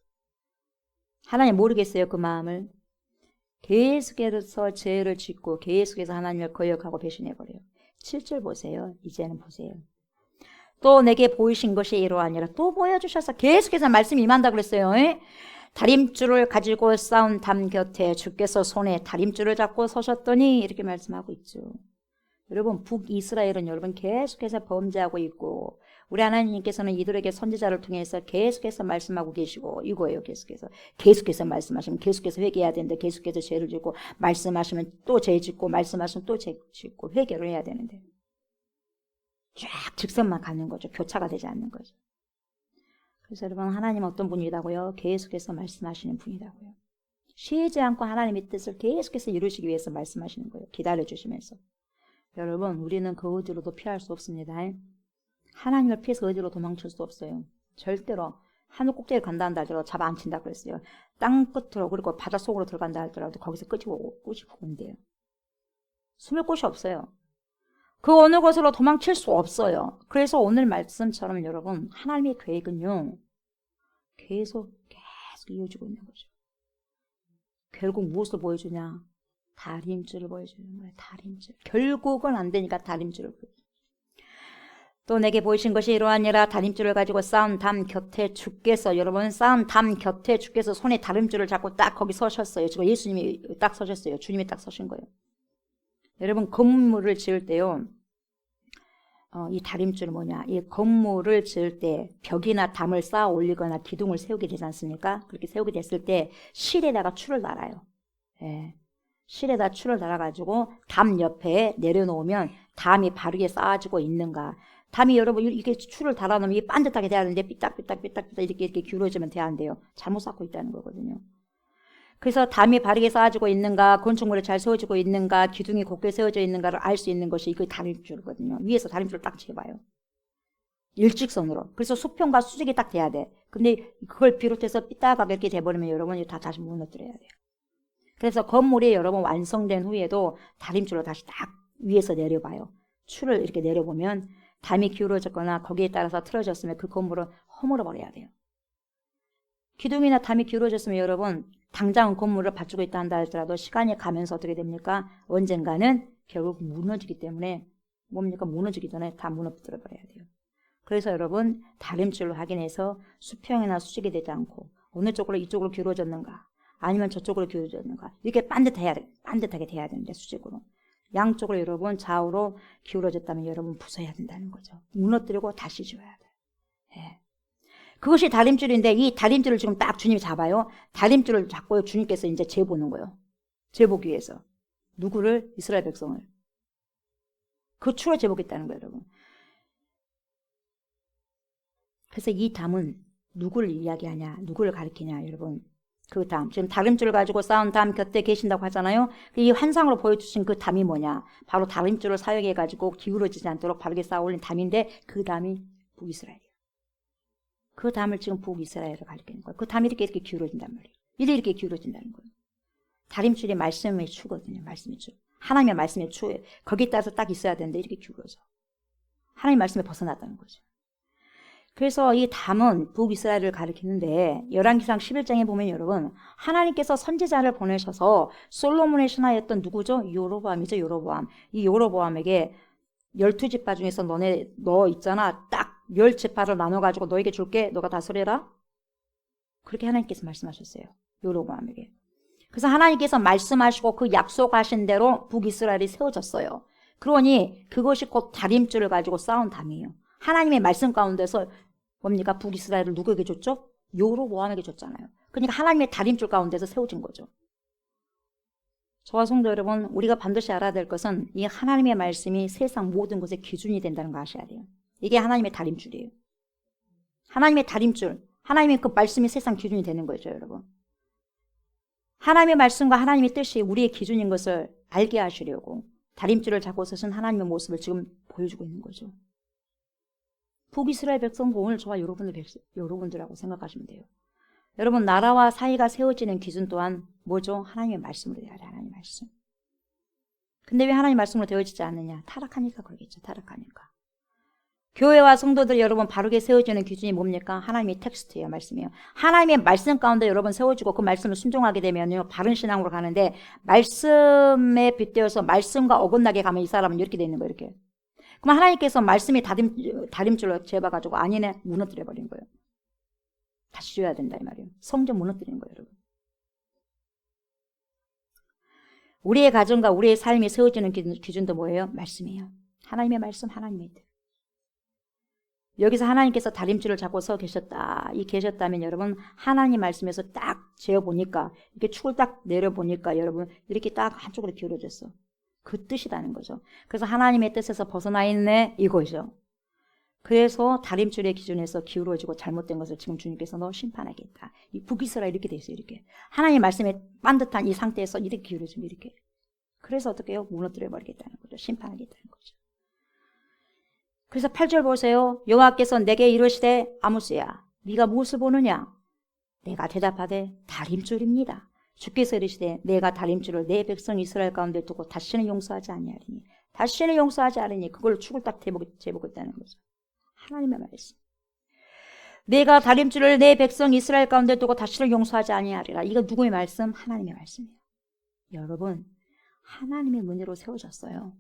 하나님 모르겠어요. 그 마음을. 계속해서 죄를 짓고 계속해서 하나님을 거역하고 배신해버려요. 7절 보세요. 이제는 보세요. 또 내게 보이신 것이 이러하니라. 또 보여주셔서 계속해서 말씀이 임한다 그랬어요. 다림줄을 가지고 싸운 담 곁에 주께서 손에 다림줄을 잡고 서셨더니 이렇게 말씀하고 있죠. 여러분 북이스라엘은 여러분 계속해서 범죄하고 있고 우리 하나님께서는 이들에게 선지자를 통해서 계속해서 말씀하고 계시고 이거예요. 계속해서 말씀하시면 계속해서 회개해야 되는데 계속해서 죄를 짓고 말씀하시면 또 죄 짓고 말씀하시면 또 죄 짓고 회개를 해야 되는데 쫙 직선만 가는 거죠. 교차가 되지 않는 거죠. 그래서 여러분 하나님은 어떤 분이라고요? 계속해서 말씀하시는 분이라고요. 쉬지 않고 하나님의 뜻을 계속해서 이루시기 위해서 말씀하시는 거예요. 기다려주시면서. 여러분 우리는 그 어디로도 피할 수 없습니다. 하나님을 피해서 어디로 도망칠 수 없어요. 절대로. 하늘 꼭대기를 간다 한다 하더라도 잡아 안 친다 그랬어요. 땅 끝으로 그리고 바닷속으로 들어간다 하더라도 거기서 끝이 보는데요. 숨을 곳이 없어요. 그 어느 곳으로 도망칠 수 없어요. 그래서 오늘 말씀처럼 여러분 하나님의 계획은요. 계속 이어지고 있는 거죠. 결국 무엇을 보여주냐? 다림줄을 보여주는 거예요. 다림줄. 결국은 안 되니까 다림줄을 보여주는 또 내게 보이신 것이 이러하니라. 다림줄을 가지고 싸운 담 곁에 주께서 여러분 싸운 담 곁에 주께서 손에 다림줄을 잡고 딱 거기 서셨어요. 지금 예수님이 딱 서셨어요. 주님이 딱 서신 거예요. 여러분 건물을 지을 때요. 이 다림줄은 뭐냐? 이 건물을 지을 때 벽이나 담을 쌓아 올리거나 기둥을 세우게 되지 않습니까? 그렇게 세우게 됐을 때 실에다가 줄을 달아요. 예. 실에다 줄을 달아가지고 담 옆에 내려놓으면 담이 바르게 쌓아지고 있는가. 담이 여러분 이렇게 줄을 달아놓으면 이게 반듯하게 돼야 하는데 삐딱삐딱 이렇게 기울어지면 돼야 한대요. 잘못 쌓고 있다는 거거든요. 그래서 담이 바르게 쌓아지고 있는가, 건축물이 잘 세워지고 있는가, 기둥이 곱게 세워져 있는가를 알 수 있는 것이 이게 다림줄이거든요. 위에서 다림줄을 딱 지어봐요. 일직선으로. 그래서 수평과 수직이 딱 돼야 돼. 근데 그걸 비롯해서 삐딱하게 이렇게 돼버리면 여러분이 다 다시 무너뜨려야 돼요. 그래서 건물이 여러분 완성된 후에도 다림줄을 다시 딱 위에서 내려봐요. 줄을 이렇게 내려보면 담이 기울어졌거나 거기에 따라서 틀어졌으면 그 건물을 허물어 버려야 돼요. 기둥이나 담이 기울어졌으면 여러분 당장 건물을 받치고 있다 한다 할지라도 시간이 가면서 어떻게 됩니까? 언젠가는 결국 무너지기 때문에 뭡니까? 무너지기 전에 다 무너뜨려 버려야 돼요. 그래서 여러분 다림줄로 확인해서 수평이나 수직이 되지 않고 어느 쪽으로 이쪽으로 기울어졌는가 아니면 저쪽으로 기울어졌는가 이렇게 반듯하게 돼야 되는데 수직으로 양쪽으로 여러분 좌우로 기울어졌다면 여러분 부숴야 된다는 거죠. 무너뜨리고 다시 지어야 돼요. 예. 그것이 다림줄인데 이 다림줄을 지금 딱 주님이 잡아요. 다림줄을 잡고 주님께서 이제 재보는 거예요. 재보기 위해서. 누구를? 이스라엘 백성을. 그 추로 재보겠다는 거예요, 여러분. 그래서 이 담은 누구를 이야기하냐, 누구를 가리키냐, 여러분. 그 담. 지금 다림줄을 가지고 싸운 담 곁에 계신다고 하잖아요. 이 환상으로 보여주신 그 담이 뭐냐. 바로 다림줄을 사용해가지고 기울어지지 않도록 바르게 쌓아 올린 담인데 그 담이 북이스라엘이에요. 그 담을 지금 북이스라엘을 가리키는 거예요. 그 담이 이렇게 기울어진단 말이에요. 이렇게 기울어진다는 거예요. 다림줄이 말씀의 추거든요. 말씀의 추. 하나님의 말씀의 추에 거기에 따라서 딱 있어야 되는데 이렇게 기울어져. 하나님 말씀에 벗어났다는 거죠. 그래서 이 담은 북이스라엘을 가리키는데 열왕기상 11장에 보면 여러분 하나님께서 선지자를 보내셔서 솔로몬의 신하였던 누구죠? 요로보암이죠. 요로보암. 이 요로보암에게 12지파 중에서 너 있잖아. 딱 10지파를 나눠가지고 너에게 줄게. 너가 다스려라. 그렇게 하나님께서 말씀하셨어요. 요로보암에게. 그래서 하나님께서 말씀하시고 그 약속하신 대로 북이스라엘이 세워졌어요. 그러니 그것이 곧 다림줄을 가지고 쌓은 담이에요. 하나님의 말씀 가운데서 뭡니까? 북이스라엘을 누구에게 줬죠? 요로보암에게 줬잖아요. 그러니까 하나님의 다림줄 가운데서 세워진 거죠. 저와 성도 여러분, 우리가 반드시 알아야 될 것은 이 하나님의 말씀이 세상 모든 것의 기준이 된다는 거 아셔야 돼요. 이게 하나님의 다림줄이에요. 하나님의 다림줄, 하나님의 그 말씀이 세상 기준이 되는 거죠, 여러분. 하나님의 말씀과 하나님의 뜻이 우리의 기준인 것을 알게 하시려고 다림줄을 잡고 서신 하나님의 모습을 지금 보여주고 있는 거죠. 북이스라엘 백성도 오늘 저와 여러분들하고 생각하시면 돼요. 여러분 나라와 사이가 세워지는 기준 또한 뭐죠? 하나님의 말씀으로 되어야 돼요. 하나님의 말씀. 근데 왜 하나님의 말씀으로 되어지지 않느냐? 타락하니까 그러겠죠. 타락하니까. 교회와 성도들 여러분 바르게 세워지는 기준이 뭡니까? 하나님의 텍스트예요. 말씀이에요. 하나님의 말씀 가운데 여러분 세워지고 그 말씀을 순종하게 되면요. 바른 신앙으로 가는데 말씀에 빗대어서 말씀과 어긋나게 가면 이 사람은 이렇게 되는 거예요. 이렇게. 그럼 하나님께서 말씀이 다림줄로 재봐가지고 아니네 무너뜨려버린 거예요. 다시 줘야 된다 이 말이에요. 성전 무너뜨리는 거예요. 여러분. 우리의 가정과 우리의 삶이 세워지는 기준도 뭐예요? 말씀이에요. 하나님의 말씀, 하나님의 뜻. 여기서 하나님께서 다림줄을 잡고 서 계셨다면 여러분 하나님 말씀에서 딱 재어보니까 이렇게 축을 딱 내려보니까 여러분 이렇게 딱 한쪽으로 기울어졌어. 그 뜻이라는 거죠. 그래서 하나님의 뜻에서 벗어나 있네 이거죠. 그래서 다림줄의 기준에서 기울어지고 잘못된 것을 지금 주님께서 너 심판하겠다. 이 북이스라엘 이렇게 돼 있어요. 이렇게 하나님 말씀에 반듯한 이 상태에서 이렇게 기울어지면 이렇게. 그래서 어떻게 해요? 무너뜨려 버리겠다는 거죠. 심판하겠다는 거죠. 그래서 8절 보세요. 여호와께서 내게 이르시되 아모스야 네가 무엇을 보느냐? 내가 대답하되 다림줄입니다. 주께서 이르시되 내가 다림줄을 내 백성 이스라엘 가운데 두고 다시는 용서하지 아니하리니 다시는 용서하지 않으니 그걸로 축을 딱 재보고 있다는 거죠. 하나님의 말씀. 내가 다림줄을 내 백성 이스라엘 가운데 두고 다시는 용서하지 아니하리라. 이거 누구의 말씀? 하나님의 말씀이에요. 여러분 하나님의 은혜로 세워졌어요.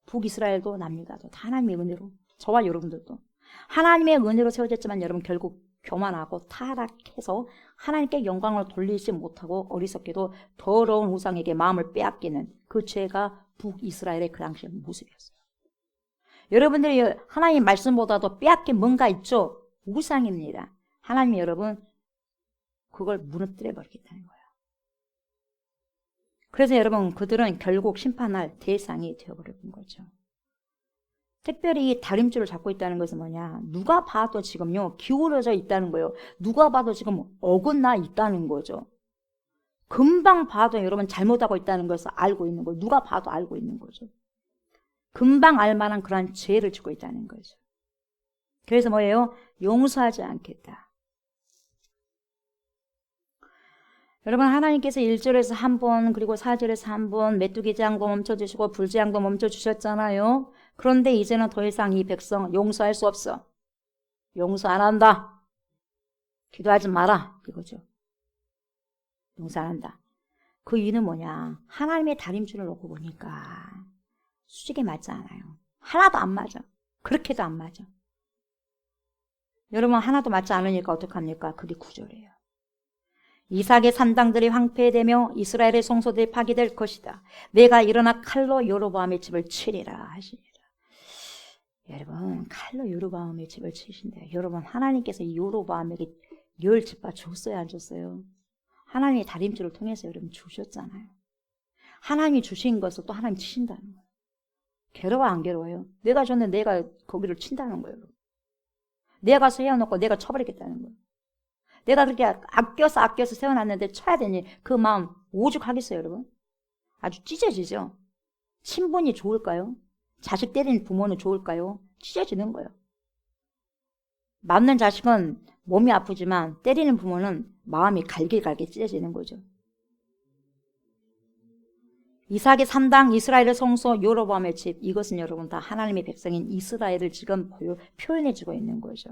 북이스라엘도 남유다도 다 하나님의 은혜로. 저와 여러분들도 하나님의 은혜로 세워졌지만 여러분 결국 교만하고 타락해서 하나님께 영광을 돌리지 못하고 어리석게도 더러운 우상에게 마음을 빼앗기는 그 죄가 북이스라엘의 그 당시의 모습이었어요. 여러분들이 하나님 말씀보다도 빼앗긴 뭔가 있죠? 우상입니다. 하나님이 여러분 그걸 무너뜨려 버리겠다는 거예요. 그래서 여러분 그들은 결국 심판할 대상이 되어버린 거죠. 특별히 이 다림줄을 잡고 있다는 것은 뭐냐? 누가 봐도 지금요 기울어져 있다는 거예요. 누가 봐도 지금 어긋나 있다는 거죠. 금방 봐도 여러분 잘못하고 있다는 것을 알고 있는 거예요. 누가 봐도 알고 있는 거죠. 금방 알만한 그런 죄를 짓고 있다는 거죠. 그래서 뭐예요? 용서하지 않겠다. 여러분 하나님께서 1절에서 한 번 그리고 4절에서 한 번 메뚜기 재앙도 멈춰주시고 불재앙도 멈춰주셨잖아요. 그런데 이제는 더 이상 이 백성 용서할 수 없어. 용서 안 한다. 기도하지 마라. 이거죠. 용서 안 한다. 그 이유는 뭐냐? 하나님의 다림줄을 놓고 보니까 수직에 맞지 않아요. 하나도 안 맞아. 그렇게도 안 맞아. 여러분 하나도 맞지 않으니까 어떡합니까? 그게 구절이에요. 이삭의 산당들이 황폐되며 이스라엘의 성소들이 파괴될 것이다. 내가 일어나 칼로 여로보암의 집을 치리라 하시니라. 여러분 칼로 여로보암의 집을 치신대요. 여러분 하나님께서 이 여로보암에게 열 집바 줬어요 안 줬어요? 하나님의 다림줄을 통해서 여러분 주셨잖아요. 하나님이 주신 것을 또 하나님 치신다는 거예요. 괴로워 안 괴로워요? 내가 줬는데 내가 거기를 친다는 거예요. 내가 세워놓고 내가 쳐버리겠다는 거예요. 내가 그렇게 아껴서 세워놨는데 쳐야 되니 그 마음 오죽하겠어요 여러분? 아주 찢어지죠. 신분이 좋을까요? 자식 때리는 부모는 좋을까요? 찢어지는 거예요. 맞는 자식은 몸이 아프지만 때리는 부모는 마음이 갈길갈길 찢어지는 거죠. 이삭의 산당, 이스라엘의 성소, 여로보암의 집, 이것은 여러분 다 하나님의 백성인 이스라엘을 지금 표현해주고 있는 거죠.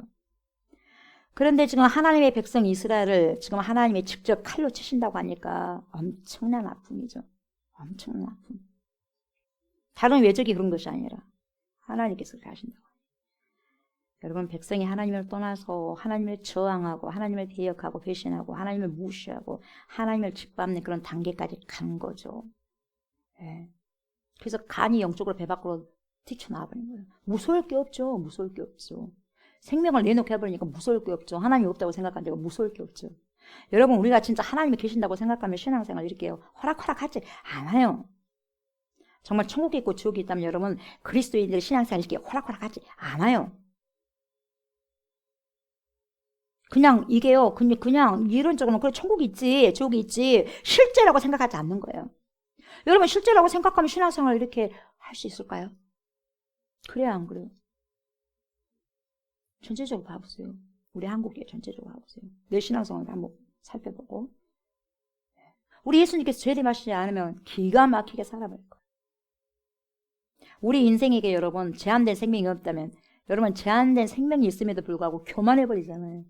그런데 지금 하나님의 백성 이스라엘을 지금 하나님이 직접 칼로 치신다고 하니까 엄청난 아픔이죠. 엄청난 아픔. 다른 외적이 그런 것이 아니라 하나님께서 그렇게 하신다고. 여러분 백성이 하나님을 떠나서 하나님을 저항하고 하나님을 대역하고 배신하고 하나님을 무시하고 하나님을 짓밟는 그런 단계까지 간 거죠. 네. 그래서 간이 영적으로 배 밖으로 튀쳐나와버린 거예요. 무서울 게 없죠. 무서울 게 없죠. 생명을 내놓게 해버리니까 무서울 게 없죠. 하나님이 없다고 생각하니까 무서울 게 없죠. 여러분 우리가 진짜 하나님이 계신다고 생각하면 신앙생활 이렇게 호락호락 하지 않아요. 정말 천국이 있고 지옥이 있다면 여러분 그리스도인들의 신앙생활 이렇게 호락호락 하지 않아요. 그냥 이게요. 그냥 이론적으로는 그래 천국이 있지 지옥이 있지 실제라고 생각하지 않는 거예요. 여러분 실제라고 생각하면 신앙생활 이렇게 할 수 있을까요? 그래요 안 그래요? 전체적으로 봐보세요. 우리 한국에 전체적으로 봐보세요. 내 신앙생활을 한번 살펴보고 우리 예수님께서 죄림하시지 않으면 기가 막히게 살아버릴 거예요. 우리 인생에게 여러분 제한된 생명이 없다면 여러분 제한된 생명이 있음에도 불구하고 교만해버리잖아요.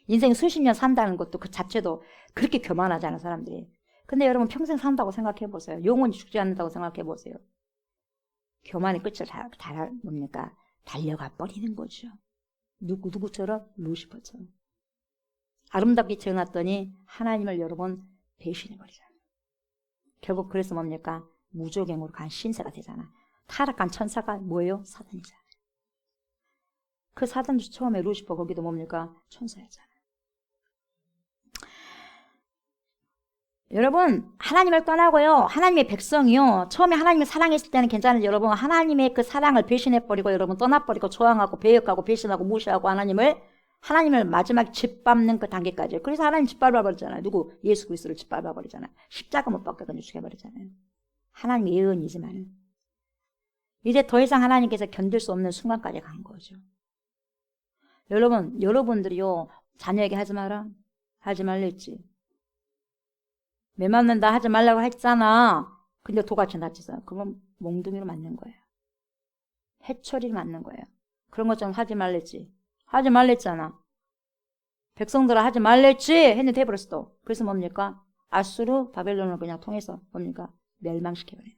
인생 수십 년 산다는 것도 그 자체도 그렇게 교만하잖아요 사람들이. 근데 여러분 평생 산다고 생각해보세요. 영원히 죽지 않는다고 생각해보세요. 교만의 끝을 뭡니까? 달려가 버리는 거죠. 누구처럼? 루시퍼처럼. 아름답게 태어났더니 하나님을 여러분 배신해버리잖아요. 결국 그래서 뭡니까? 무조갱으로 간 신세가 되잖아. 타락한 천사가 뭐예요? 사단이잖아요. 그 사단도 처음에 루시퍼 거기도 뭡니까? 천사였잖아요. 여러분 하나님을 떠나고요. 하나님의 백성이요. 처음에 하나님을 사랑했을 때는 괜찮은데 여러분 하나님의 그 사랑을 배신해버리고 여러분 떠나버리고 저항하고 배역하고 배신하고 무시하고 하나님을 마지막에 짓밟는 그 단계까지. 그래서 하나님 짓밟아버리잖아요. 누구? 예수 그리스도를 짓밟아버리잖아요. 십자가 못 박혀 던져 죽여버리잖아요. 하나님의 예언이지만 이제 더 이상 하나님께서 견딜 수 없는 순간까지 간 거죠. 여러분들이요. 자녀에게 하지 마라. 하지 말랬지. 매 맞는다 하지 말라고 했잖아. 근데 도같이 다치잖아. 그건 몽둥이로 맞는 거예요. 해초리로 맞는 거예요. 그런 것 좀 하지 말랬지. 하지 말랬잖아. 백성들아 하지 말랬지 했는데 해버렸어 또. 그래서 뭡니까? 아수르 바벨론을 그냥 통해서 뭡니까? 멸망시켜버려요.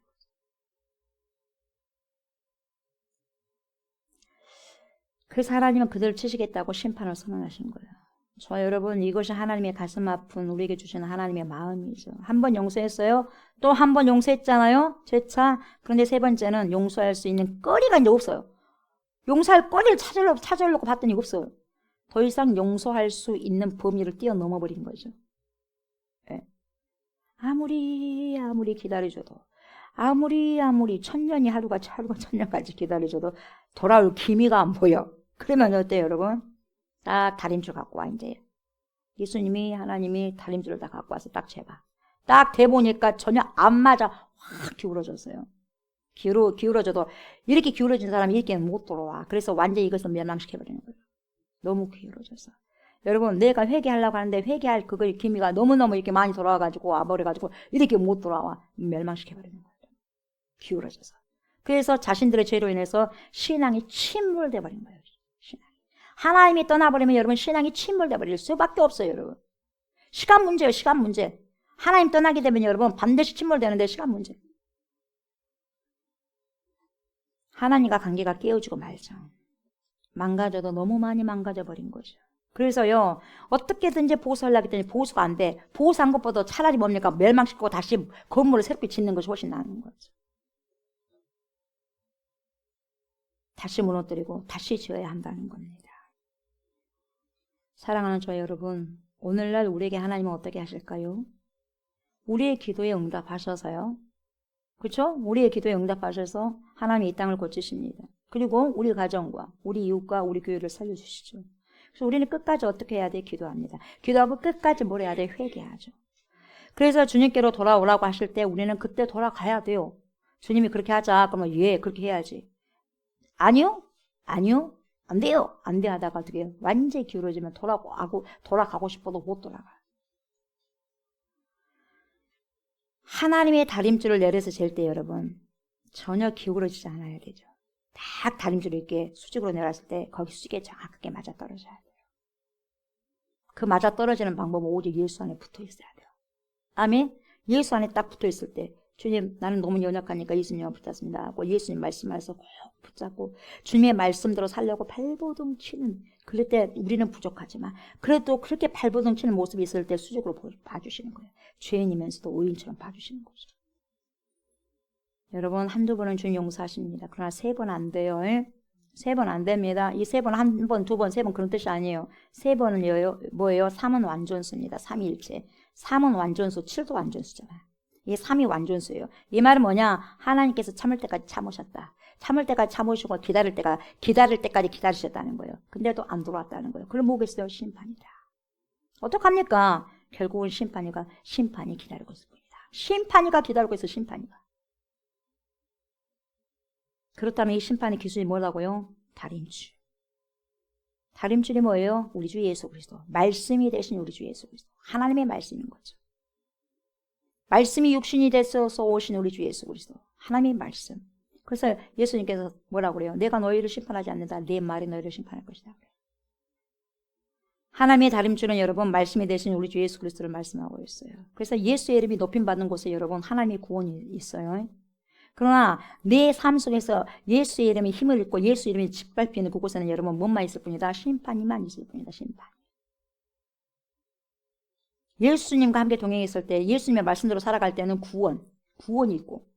그래서 하나님은 그들을 치시겠다고 심판을 선언하신 거예요. 저 여러분 이것이 하나님의 가슴 아픈 우리에게 주시는 하나님의 마음이죠. 한 번 용서했어요. 또 한 번 용서했잖아요. 재차. 그런데 세 번째는 용서할 수 있는 거리가 이제 없어요. 용서할 거리를 찾으려고 봤더니 없어요. 더 이상 용서할 수 있는 범위를 뛰어넘어 버린 거죠. 네. 아무리 기다려줘도 아무리 천년이 하루가 천년까지 기다려줘도 돌아올 기미가 안 보여. 그러면 어때요 여러분? 딱 다림줄 갖고 와 이제. 예수님이 하나님이 다림줄을 다 갖고 와서 딱 재봐. 딱 대보니까 전혀 안 맞아. 확 기울어졌어요. 기울어져도 이렇게 기울어진 사람이 이렇게는 못 돌아와. 그래서 완전히 이것을 멸망시켜버리는 거예요. 너무 기울어져서. 여러분 내가 회개하려고 하는데 회개할 그걸 기미가 너무너무 이렇게 많이 돌아와가지고 와버려가지고 이렇게 못 돌아와. 멸망시켜버리는 거예요. 기울어져서. 그래서 자신들의 죄로 인해서 신앙이 침몰돼 버린 거예요. 하나님이 떠나버리면 여러분 신앙이 침몰돼 버릴 수밖에 없어요 여러분. 시간 문제예요. 시간 문제. 하나님 떠나게 되면 여러분 반드시 침몰되는데 시간 문제. 하나님과 관계가 깨어지고 말죠. 망가져도 너무 많이 망가져버린 거죠. 그래서요, 어떻게든지 보수하려고 했더니 보수가 안 돼. 보수한 것보다 차라리 뭡니까? 멸망시키고 다시 건물을 새롭게 짓는 것이 훨씬 나은 거죠. 다시 무너뜨리고 다시 지어야 한다는 겁니다. 사랑하는 저 여러분, 오늘날 우리에게 하나님은 어떻게 하실까요? 우리의 기도에 응답하셔서요. 그렇죠? 우리의 기도에 응답하셔서 하나님이 이 땅을 고치십니다. 그리고 우리 가정과 우리 이웃과 우리 교회를 살려주시죠. 그래서 우리는 끝까지 어떻게 해야 돼? 기도합니다. 기도하고 끝까지 뭘 해야 돼? 회개하죠. 그래서 주님께로 돌아오라고 하실 때 우리는 그때 돌아가야 돼요. 주님이 그렇게 하자. 그러면 예, 그렇게 해야지. 아니요? 아니요? 안 돼요. 안 돼 하다가 어떻게 해요? 완전히 기울어지면 돌아가고 싶어도 못 돌아가요. 하나님의 다림줄을 내려서 잴 때 여러분 전혀 기울어지지 않아야 되죠. 딱 다림줄을 이렇게 수직으로 내렸을 때 거기 수직에 정확하게 맞아떨어져야 돼요. 그 맞아떨어지는 방법은 오직 예수 안에 붙어 있어야 돼요. 아멘? 예수 안에 딱 붙어 있을 때 주님 나는 너무 연약하니까 예수님과 붙잡습니다 하고 예수님 말씀하셔서 꼭 붙잡고 주님의 말씀대로 살려고 발버둥 치는 그럴 때 우리는 부족하지만 그래도 그렇게 발버둥 치는 모습이 있을 때 수직으로 봐주시는 거예요. 죄인이면서도 의인처럼 봐주시는 거죠. 여러분 한두 번은 주님 용서하십니다. 그러나 3번 안 돼요. 3번 안 됩니다. 이 3번 한 번, 2번, 3번 그런 뜻이 아니에요. 3번은 뭐예요? 3은 완전수입니다. 3일체. 3은 완전수, 7도 완전수잖아요. 이게 3이 완전수예요. 이 말은 뭐냐? 하나님께서 참을 때까지 참으셨다. 참을 때까지 참으시고 기다릴 때까지 기다리셨다는 거예요. 근데도 안 돌아왔다는 거예요. 그럼 뭐겠어요? 심판이다. 어떡합니까? 결국은 심판이 기다리고 있을 뿐이다. 심판이가 기다리고 있어, 심판이가. 그렇다면 이 심판의 기준이 뭐라고요? 다림줄. 다림줄이 뭐예요? 우리 주 예수 그리스도. 말씀이 되신 우리 주 예수 그리스도. 하나님의 말씀인 거죠. 말씀이 육신이 되어서 오신 우리 주 예수 그리스도. 하나님의 말씀. 그래서 예수님께서 뭐라고 그래요? 내가 너희를 심판하지 않는다. 내 말이 너희를 심판할 것이다. 하나님의 다림줄은 여러분 말씀이 되신 우리 주 예수 그리스도를 말씀하고 있어요. 그래서 예수의 이름이 높임받는 곳에 여러분 하나님의 구원이 있어요. 그러나 내 삶 속에서 예수의 이름이 힘을 잃고 예수의 이름이 짓밟히는 그곳에는 여러분 뭐만 있을 뿐이다? 심판이만 있을 뿐이다. 심판. 예수님과 함께 동행했을 때 예수님의 말씀대로 살아갈 때는 구원이 있고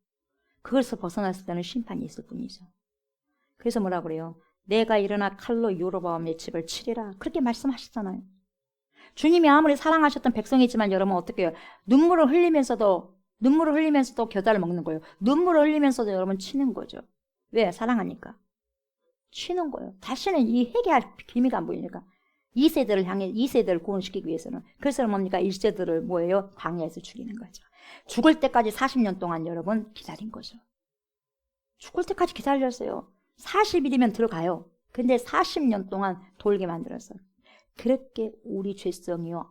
그것에서 벗어났을 때는 심판이 있을 뿐이죠. 그래서 뭐라 그래요? 내가 일어나 칼로 여로보암 내 집을 치리라. 그렇게 말씀하셨잖아요. 주님이 아무리 사랑하셨던 백성이지만 여러분 어떻게 해요? 눈물을 흘리면서도 겨자를 먹는 거예요. 눈물을 흘리면서도 여러분 치는 거죠. 왜? 사랑하니까. 치는 거예요. 다시는 이 회개할 기미가 안 보이니까. 2세대를 구원시키기 위해서는. 그래서 뭡니까? 1세대를 뭐예요? 광야에서 죽이는 거죠. 죽을 때까지 40년 동안 여러분 기다린 거죠. 죽을 때까지 기다렸어요. 40일이면 들어가요. 근데 40년 동안 돌게 만들었어요. 그렇게 우리 죄성이요.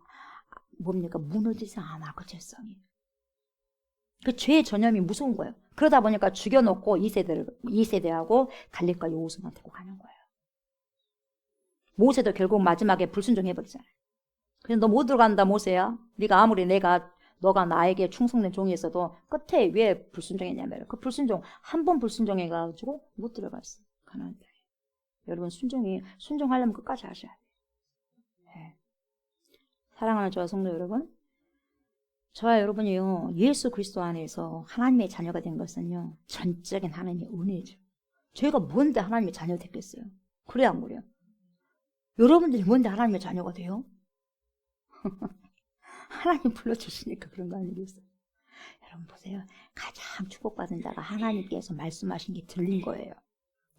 뭡니까? 무너지지 않아, 그 죄성이. 그 죄의 전염이 무서운 거예요. 그러다 보니까 죽여놓고 2세대하고 갈릴과 여호수아만 데리고 가는 거예요. 모세도 결국 마지막에 불순종해버리잖아요. 그래서 너 못 들어간다 모세야. 네가 아무리 너가 나에게 충성된 종이었어도 끝에 왜 불순종했냐면 그 불순종 한 번 불순종해가지고 못 들어갔어. 가나안 땅에. 여러분 순종하려면 끝까지 하셔야 돼요. 네. 사랑하는 저와 성도 여러분, 저와 여러분이요 예수 그리스도 안에서 하나님의 자녀가 된 것은요 전적인 하나님의 은혜죠. 저희가 뭔데 하나님의 자녀가 됐겠어요? 그래 안 그래요? 여러분들이 뭔데 하나님의 자녀가 돼요? 하나님 불러주시니까 그런 거 아니겠어요? 여러분 보세요. 가장 축복받은 자가 하나님께서 말씀하신 게 들린 거예요.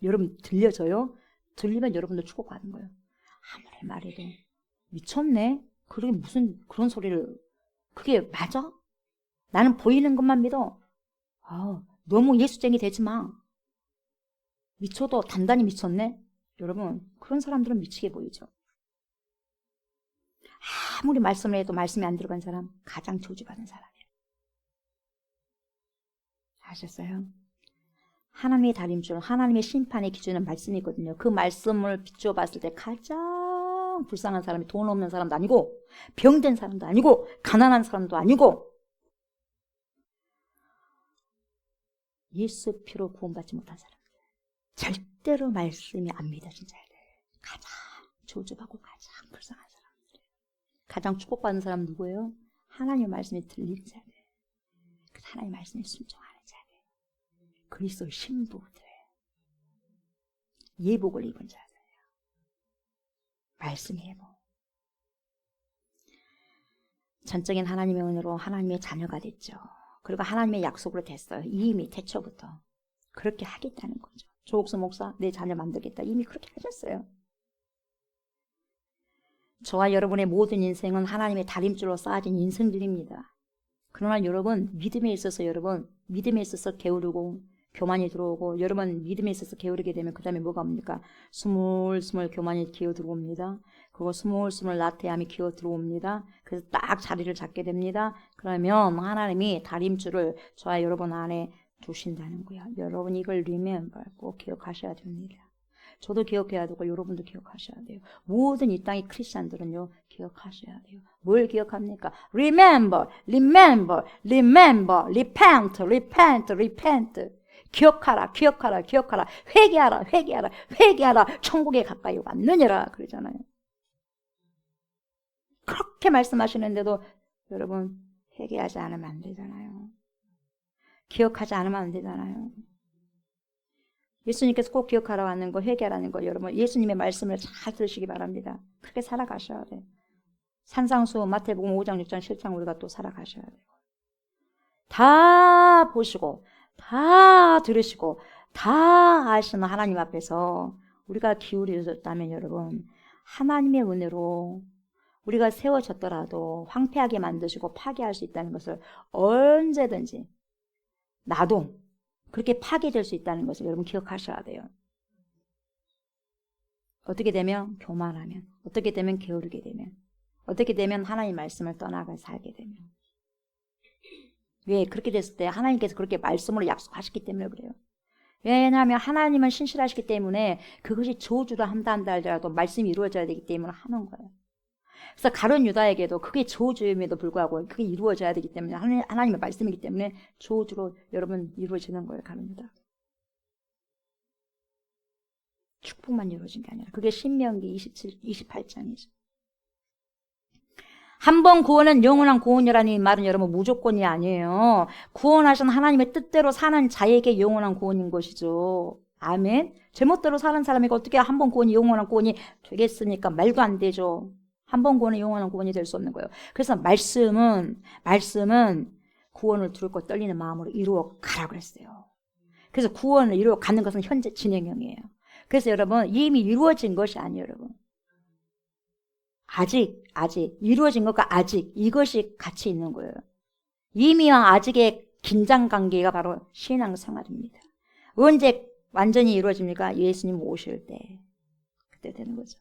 여러분 들려져요? 들리면 여러분도 축복받은 거예요. 아무리 말해도 미쳤네? 그게 무슨 그런 소리를 그게 맞아? 나는 보이는 것만 믿어. 너무 예수쟁이 되지 마. 미쳐도 단단히 미쳤네? 여러분 그런 사람들은 미치게 보이죠. 아무리 말씀을 해도 말씀이 안 들어간 사람 가장 저주받은 사람이에요. 아셨어요? 하나님의 다림줄, 하나님의 심판의 기준은 말씀이거든요. 그 말씀을 비추어 봤을 때 가장 가장 불쌍한 사람이 돈 없는 사람도 아니고 병든 사람도 아니고 가난한 사람도 아니고 예수 피로 구원받지 못한 사람들. 절대로 말씀이 안 믿어진 자들. 가장 조급하고 가장 불쌍한 사람들. 가장 축복받는 사람 누구예요? 하나님의 말씀이 들린 자들. 하나님의 말씀에 순종하는 자들. 그리스도의 신부들. 예복을 입은 자들이에요. 말씀의 예복. 전적인 하나님의 은혜로 하나님의 자녀가 됐죠. 그리고 하나님의 약속으로 됐어요. 이미 태초부터. 그렇게 하겠다는 거죠. 조옥수 목사, 내 자녀 만들겠다. 이미 그렇게 하셨어요. 저와 여러분의 모든 인생은 하나님의 다림줄로 쌓아진 인생들입니다. 그러나 여러분, 믿음에 있어서 게으르고 교만이 들어오고, 여러분 믿음에 있어서 게으르게 되면 그 다음에 뭐가 옵니까? 스물스물 교만이 기어 들어옵니다. 그거 스물스물 나태함이 기어 들어옵니다. 그래서 딱 자리를 잡게 됩니다. 그러면 하나님이 다림줄을 저와 여러분 안에 두신다는 거예요. 여러분 이걸 remember, 꼭 기억하셔야 됩니다. 저도 기억해야 되고 여러분도 기억하셔야 돼요. 모든 이 땅의 크리스찬들은요, 기억하셔야 돼요. 뭘 기억합니까? remember, remember, remember, repent, repent, repent. 기억하라, 기억하라, 기억하라. 회개하라, 회개하라, 회개하라. 천국에 가까이 왔느니라 그러잖아요. 그렇게 말씀하시는데도 여러분 회개하지 않으면 안 되잖아요. 기억하지 않으면 안 되잖아요. 예수님께서 꼭 기억하라고 하는 거, 회개하라는 거, 여러분 예수님의 말씀을 잘 들으시기 바랍니다. 그렇게 살아가셔야 돼요. 산상수, 마태복음 5장, 6장, 7장 우리가 또 살아가셔야 돼요. 다 보시고 다 들으시고 다 아시는 하나님 앞에서 우리가 기울여졌다면 여러분, 하나님의 은혜로 우리가 세워졌더라도 황폐하게 만드시고 파괴할 수 있다는 것을 언제든지 나도 그렇게 파괴될 수 있다는 것을 여러분 기억하셔야 돼요. 어떻게 되면? 교만하면. 어떻게 되면? 게으르게 되면. 어떻게 되면? 하나님 말씀을 떠나가 살게 되면. 왜? 그렇게 됐을 때 하나님께서 그렇게 말씀으로 약속하셨기 때문에 그래요. 왜냐하면 하나님은 신실하시기 때문에 그것이 저주로 한다 할지라도 말씀이 이루어져야 되기 때문에 하는 거예요. 그래서 가룟 유다에게도 그게 저주임에도 불구하고 그게 이루어져야 되기 때문에 하나님의 말씀이기 때문에 저주로 여러분 이루어지는 거예요. 가룟 유다. 축복만 이루어진 게 아니라 그게 신명기 28장이죠. 한 번 구원은 영원한 구원이라는 말은 여러분 무조건이 아니에요. 구원하신 하나님의 뜻대로 사는 자에게 영원한 구원인 것이죠. 아멘. 제멋대로 사는 사람에게 어떻게 한 번 구원이 영원한 구원이 되겠습니까? 말도 안 되죠. 한 번 구원은 영원한 구원이 될 수 없는 거예요. 그래서 말씀은 구원을 두렵고 떨리는 마음으로 이루어 가라고 그랬어요. 그래서 구원을 이루어 가는 것은 현재 진행형이에요. 그래서 여러분 이미 이루어진 것이 아니에요, 여러분. 아직 이루어진 것과 아직 이것이 같이 있는 거예요. 이미와 아직의 긴장관계가 바로 신앙생활입니다. 언제 완전히 이루어집니까? 예수님 오실 때. 그때 되는 거죠.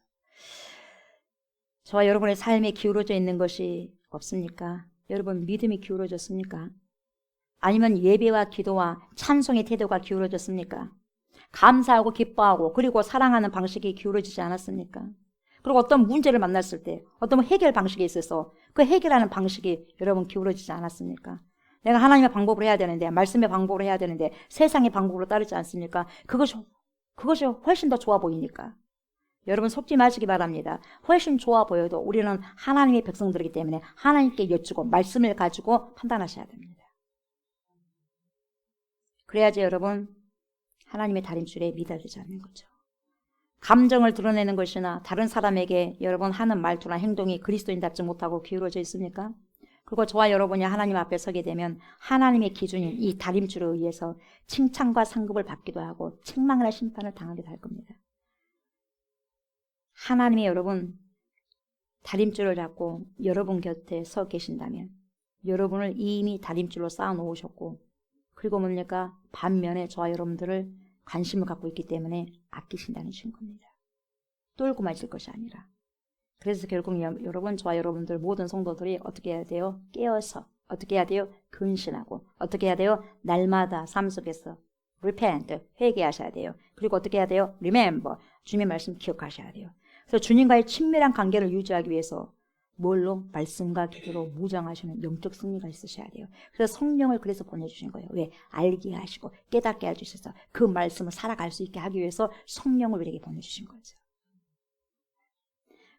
저와 여러분의 삶에 기울어져 있는 것이 없습니까? 여러분 믿음이 기울어졌습니까? 아니면 예배와 기도와 찬송의 태도가 기울어졌습니까? 감사하고 기뻐하고 그리고 사랑하는 방식이 기울어지지 않았습니까? 그리고 어떤 문제를 만났을 때 어떤 해결 방식이 있어서 그 해결하는 방식이 여러분 기울어지지 않았습니까? 내가 하나님의 방법으로 해야 되는데, 말씀의 방법으로 해야 되는데 세상의 방법으로 따르지 않습니까? 그것이 훨씬 더 좋아 보이니까. 여러분 속지 마시기 바랍니다. 훨씬 좋아 보여도 우리는 하나님의 백성들이기 때문에 하나님께 여쭈고 말씀을 가지고 판단하셔야 됩니다. 그래야지 여러분 하나님의 다림줄에 미달리지 않는 거죠. 감정을 드러내는 것이나 다른 사람에게 여러분 하는 말투나 행동이 그리스도인답지 못하고 기울어져 있습니까? 그리고 저와 여러분이 하나님 앞에 서게 되면 하나님의 기준인 이 다림줄에 의해서 칭찬과 상급을 받기도 하고 책망이나 심판을 당하기도 할 겁니다. 하나님이 여러분 다림줄을 잡고 여러분 곁에 서 계신다면 여러분을 이미 다림줄로 쌓아 놓으셨고, 그리고 뭡니까? 반면에 저와 여러분들을 관심을 갖고 있기 때문에 아끼신다는 증거입니다. 똘고 마실 것이 아니라. 그래서 결국 여러분, 저와 여러분들 모든 성도들이 어떻게 해야 돼요? 깨어서 어떻게 해야 돼요? 근신하고 어떻게 해야 돼요? 날마다 삶 속에서 repent, 회개하셔야 돼요. 그리고 어떻게 해야 돼요? remember, 주님의 말씀 기억하셔야 돼요. 그래서 주님과의 친밀한 관계를 유지하기 위해서 뭘로? 말씀과 기도로 무장하시는 영적 승리가 있으셔야 돼요. 그래서 성령을 그래서 보내주신 거예요. 왜? 알게 하시고 깨닫게 해주셔서 그 말씀을 살아갈 수 있게 하기 위해서 성령을 우리에게 보내주신 거죠.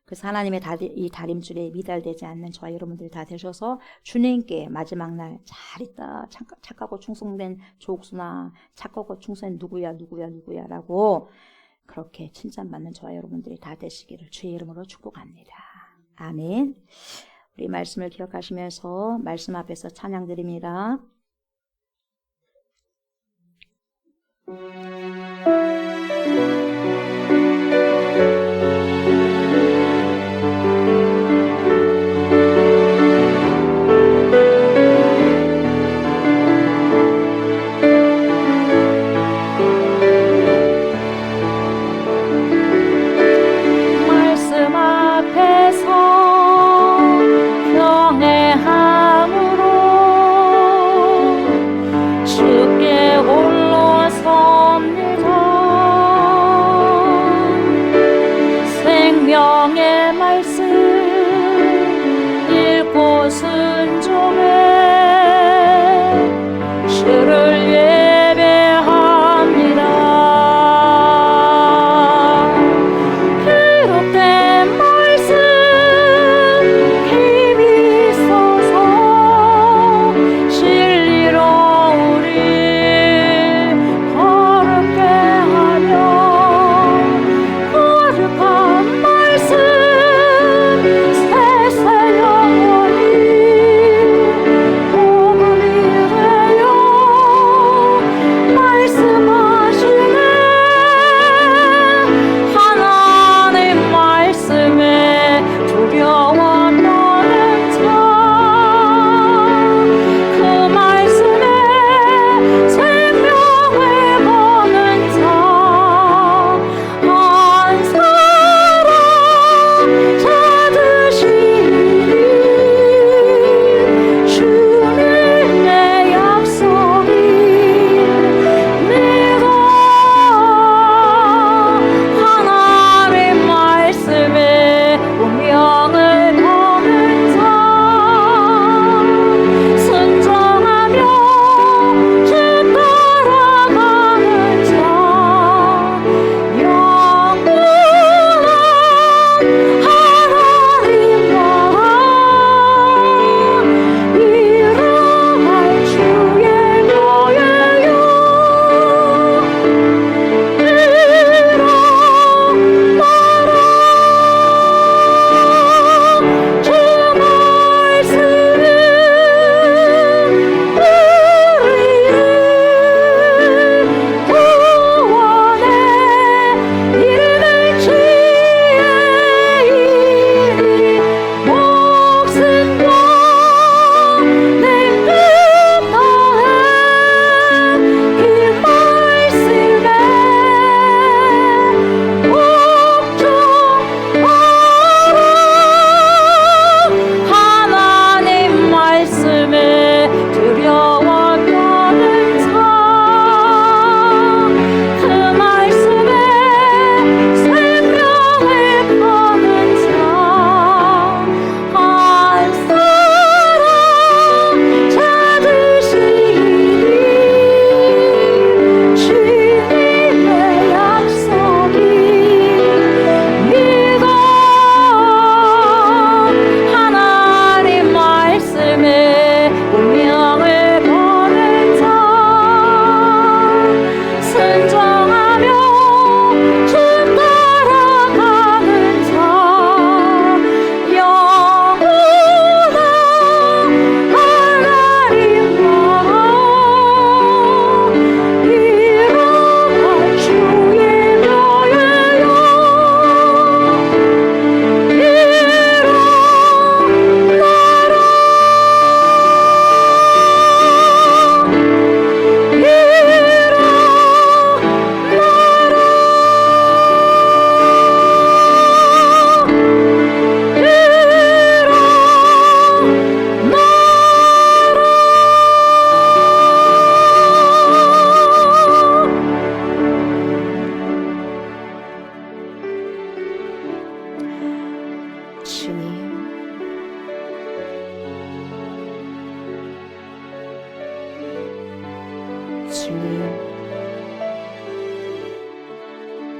그래서 하나님의 이 다림줄에 미달되지 않는 저와 여러분들이 다 되셔서 주님께 마지막 날 잘 있다, 착하고 충성된 족수나 착하고 충성된 누구야라고 그렇게 칭찬받는 저와 여러분들이 다 되시기를 주의 이름으로 축복합니다. 아멘. 우리 말씀을 기억하시면서 말씀 앞에서 찬양 드립니다. 생명의 말씀 읽고 순종해 주를 예배합니다. 기록된 말씀 힘이 있어서 진리로 우리 거룩게 하며 거룩한 말씀 세세 영원히 복음이 되어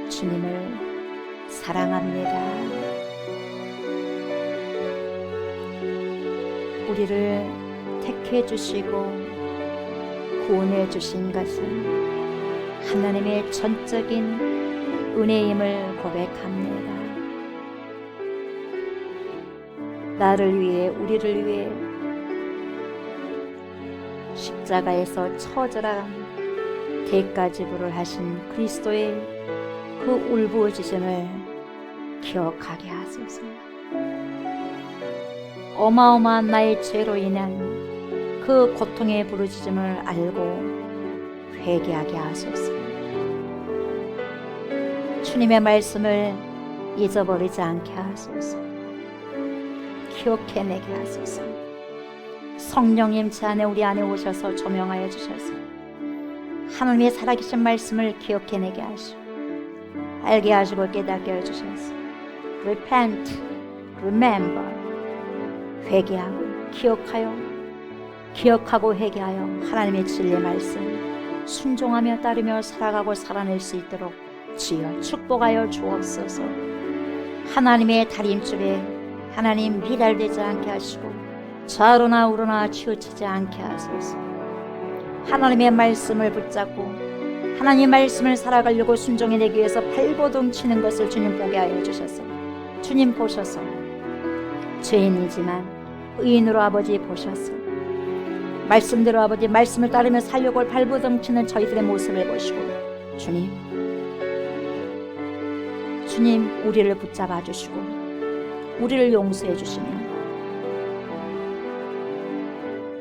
주님을 사랑합니다. 우리를 택해 주시고 구원해 주신 것은 하나님의 전적인 은혜임을 고백합니다. 나를 위해, 우리를 위해 십자가에서 처절한 대가지불을 하신 그리스도의 그 울부짖음을 기억하게 하소서. 어마어마한 나의 죄로 인한 그 고통의 부르짖음을 알고 회개하게 하소서. 주님의 말씀을 잊어버리지 않게 하소서. 기억해내게 하소서. 성령님 제 안에, 우리 안에 오셔서 조명하여 주셔서 하나님의 살아계신 말씀을 기억해내게 하시고 알게 하시고 깨닫게 해주셔서 Repent, Remember, 회개하고 기억하고 회개하여 하나님의 진리의 말씀 순종하며 따르며 살아가고 살아낼 수 있도록 주여 축복하여 주옵소서. 하나님의 다림줄에 하나님 미달되지 않게 하시고 좌로나 우로나 치우치지 않게 하소서. 하나님의 말씀을 붙잡고 하나님의 말씀을 살아가려고 순종해내기 위해서 발버둥 치는 것을 주님 보게 하여 주셔서 주님 보셔서 죄인이지만 의인으로 아버지 보셔서 말씀대로 아버지 말씀을 따르며 살려고 발버둥 치는 저희들의 모습을 보시고 주님 우리를 붙잡아 주시고 우리를 용서해 주시며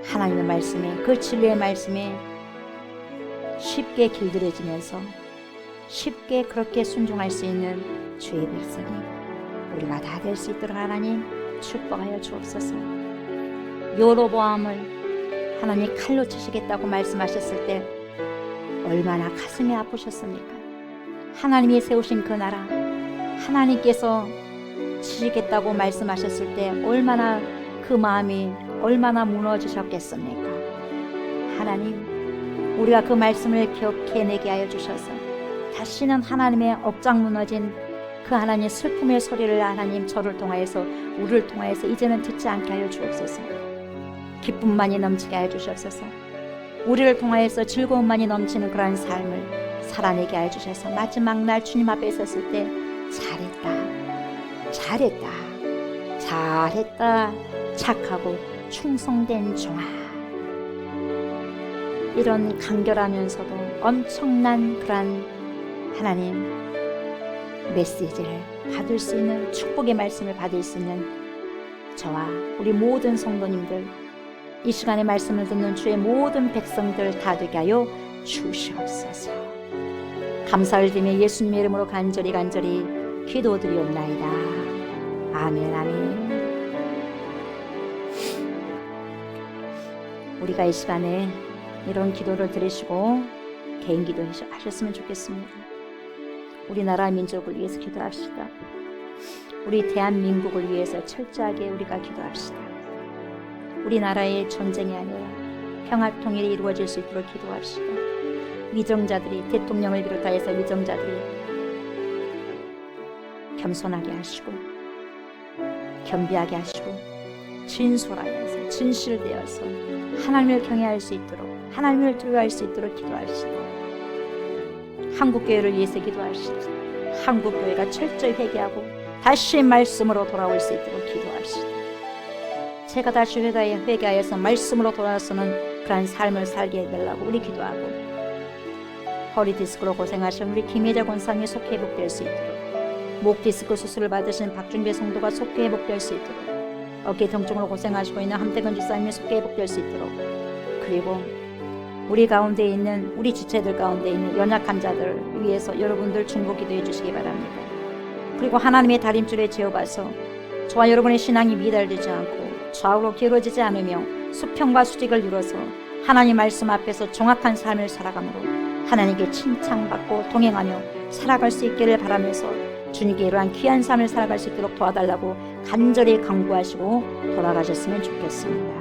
하나님의 말씀에 그 진리의 말씀에 쉽게 길들여지면서 쉽게 그렇게 순종할 수 있는 주의 백성이 우리가 다 될 수 있도록 하나님 축복하여 주옵소서. 여로보암을 하나님 칼로 치시겠다고 말씀하셨을 때 얼마나 가슴이 아프셨습니까? 하나님이 세우신 그 나라 하나님께서 치시겠다고 말씀하셨을 때 얼마나 그 마음이 얼마나 무너지셨겠습니까? 하나님 우리가 그 말씀을 기억해내게 하여 주셔서 다시는 하나님의 억장 무너진 그 하나님 슬픔의 소리를 하나님 저를 통하여서 우리를 통하여서 이제는 듣지 않게 하여 주옵소서. 기쁨만이 넘치게 하여 주옵소서. 우리를 통하여서 즐거움만이 넘치는 그러한 삶을 살아내게 하여 주셔서 마지막 날 주님 앞에 섰을 때 잘했다 착하고 충성된 종아, 이런 간결하면서도 엄청난 그러한 하나님 메시지를 받을 수 있는 축복의 말씀을 받을 수 있는 저와 우리 모든 성도님들, 이 시간에 말씀을 듣는 주의 모든 백성들 다 되게 하여 주시옵소서. 감사를 드리며 예수님의 이름으로 간절히 기도드리옵나이다. 아멘. 우리가 이 시간에 이런 기도를 들으시고 개인 기도하셨으면 좋겠습니다. 우리나라 민족을 위해서 기도합시다. 우리 대한민국을 위해서 철저하게 우리가 기도합시다. 우리나라의 전쟁이 아니라 평화 통일이 이루어질 수 있도록 기도합시다. 위정자들이, 대통령을 비롯하여서 위정자들이 겸손하게 하시고 겸비하게 하시고 진솔하여서 진실되어서 하나님을 경외할 수 있도록, 하나님을 두려워할 수 있도록 기도합시다. 한국교회를 위해서 기도합시다. 한국교회가 철저히 회개하고 다시 말씀으로 돌아올 수 있도록 기도합시다. 제가 다시 회개하여서 말씀으로 돌아서는 그런 삶을 살게 해달라고 우리 기도하고, 허리 디스크로 고생하신 우리 김혜자 권사님이 속히 회복될 수 있도록, 목 디스크 수술을 받으신 박준배 성도가 속히 회복될 수 있도록, 어깨 통증으로 고생하시고 있는 함태근 집사님이 속히 회복될 수 있도록, 그리고 우리 가운데 있는, 우리 지체들 가운데 있는 연약한 자들 위해서 여러분들 중보 기도해 주시기 바랍니다. 그리고 하나님의 다림줄에 재어봐서 저와 여러분의 신앙이 미달되지 않고 좌우로 기울어지지 않으며 수평과 수직을 이뤄서 하나님 말씀 앞에서 정확한 삶을 살아감으로 하나님께 칭찬받고 동행하며 살아갈 수 있기를 바라면서 주님께 이러한 귀한 삶을 살아갈 수 있도록 도와달라고 간절히 간구하시고 돌아가셨으면 좋겠습니다.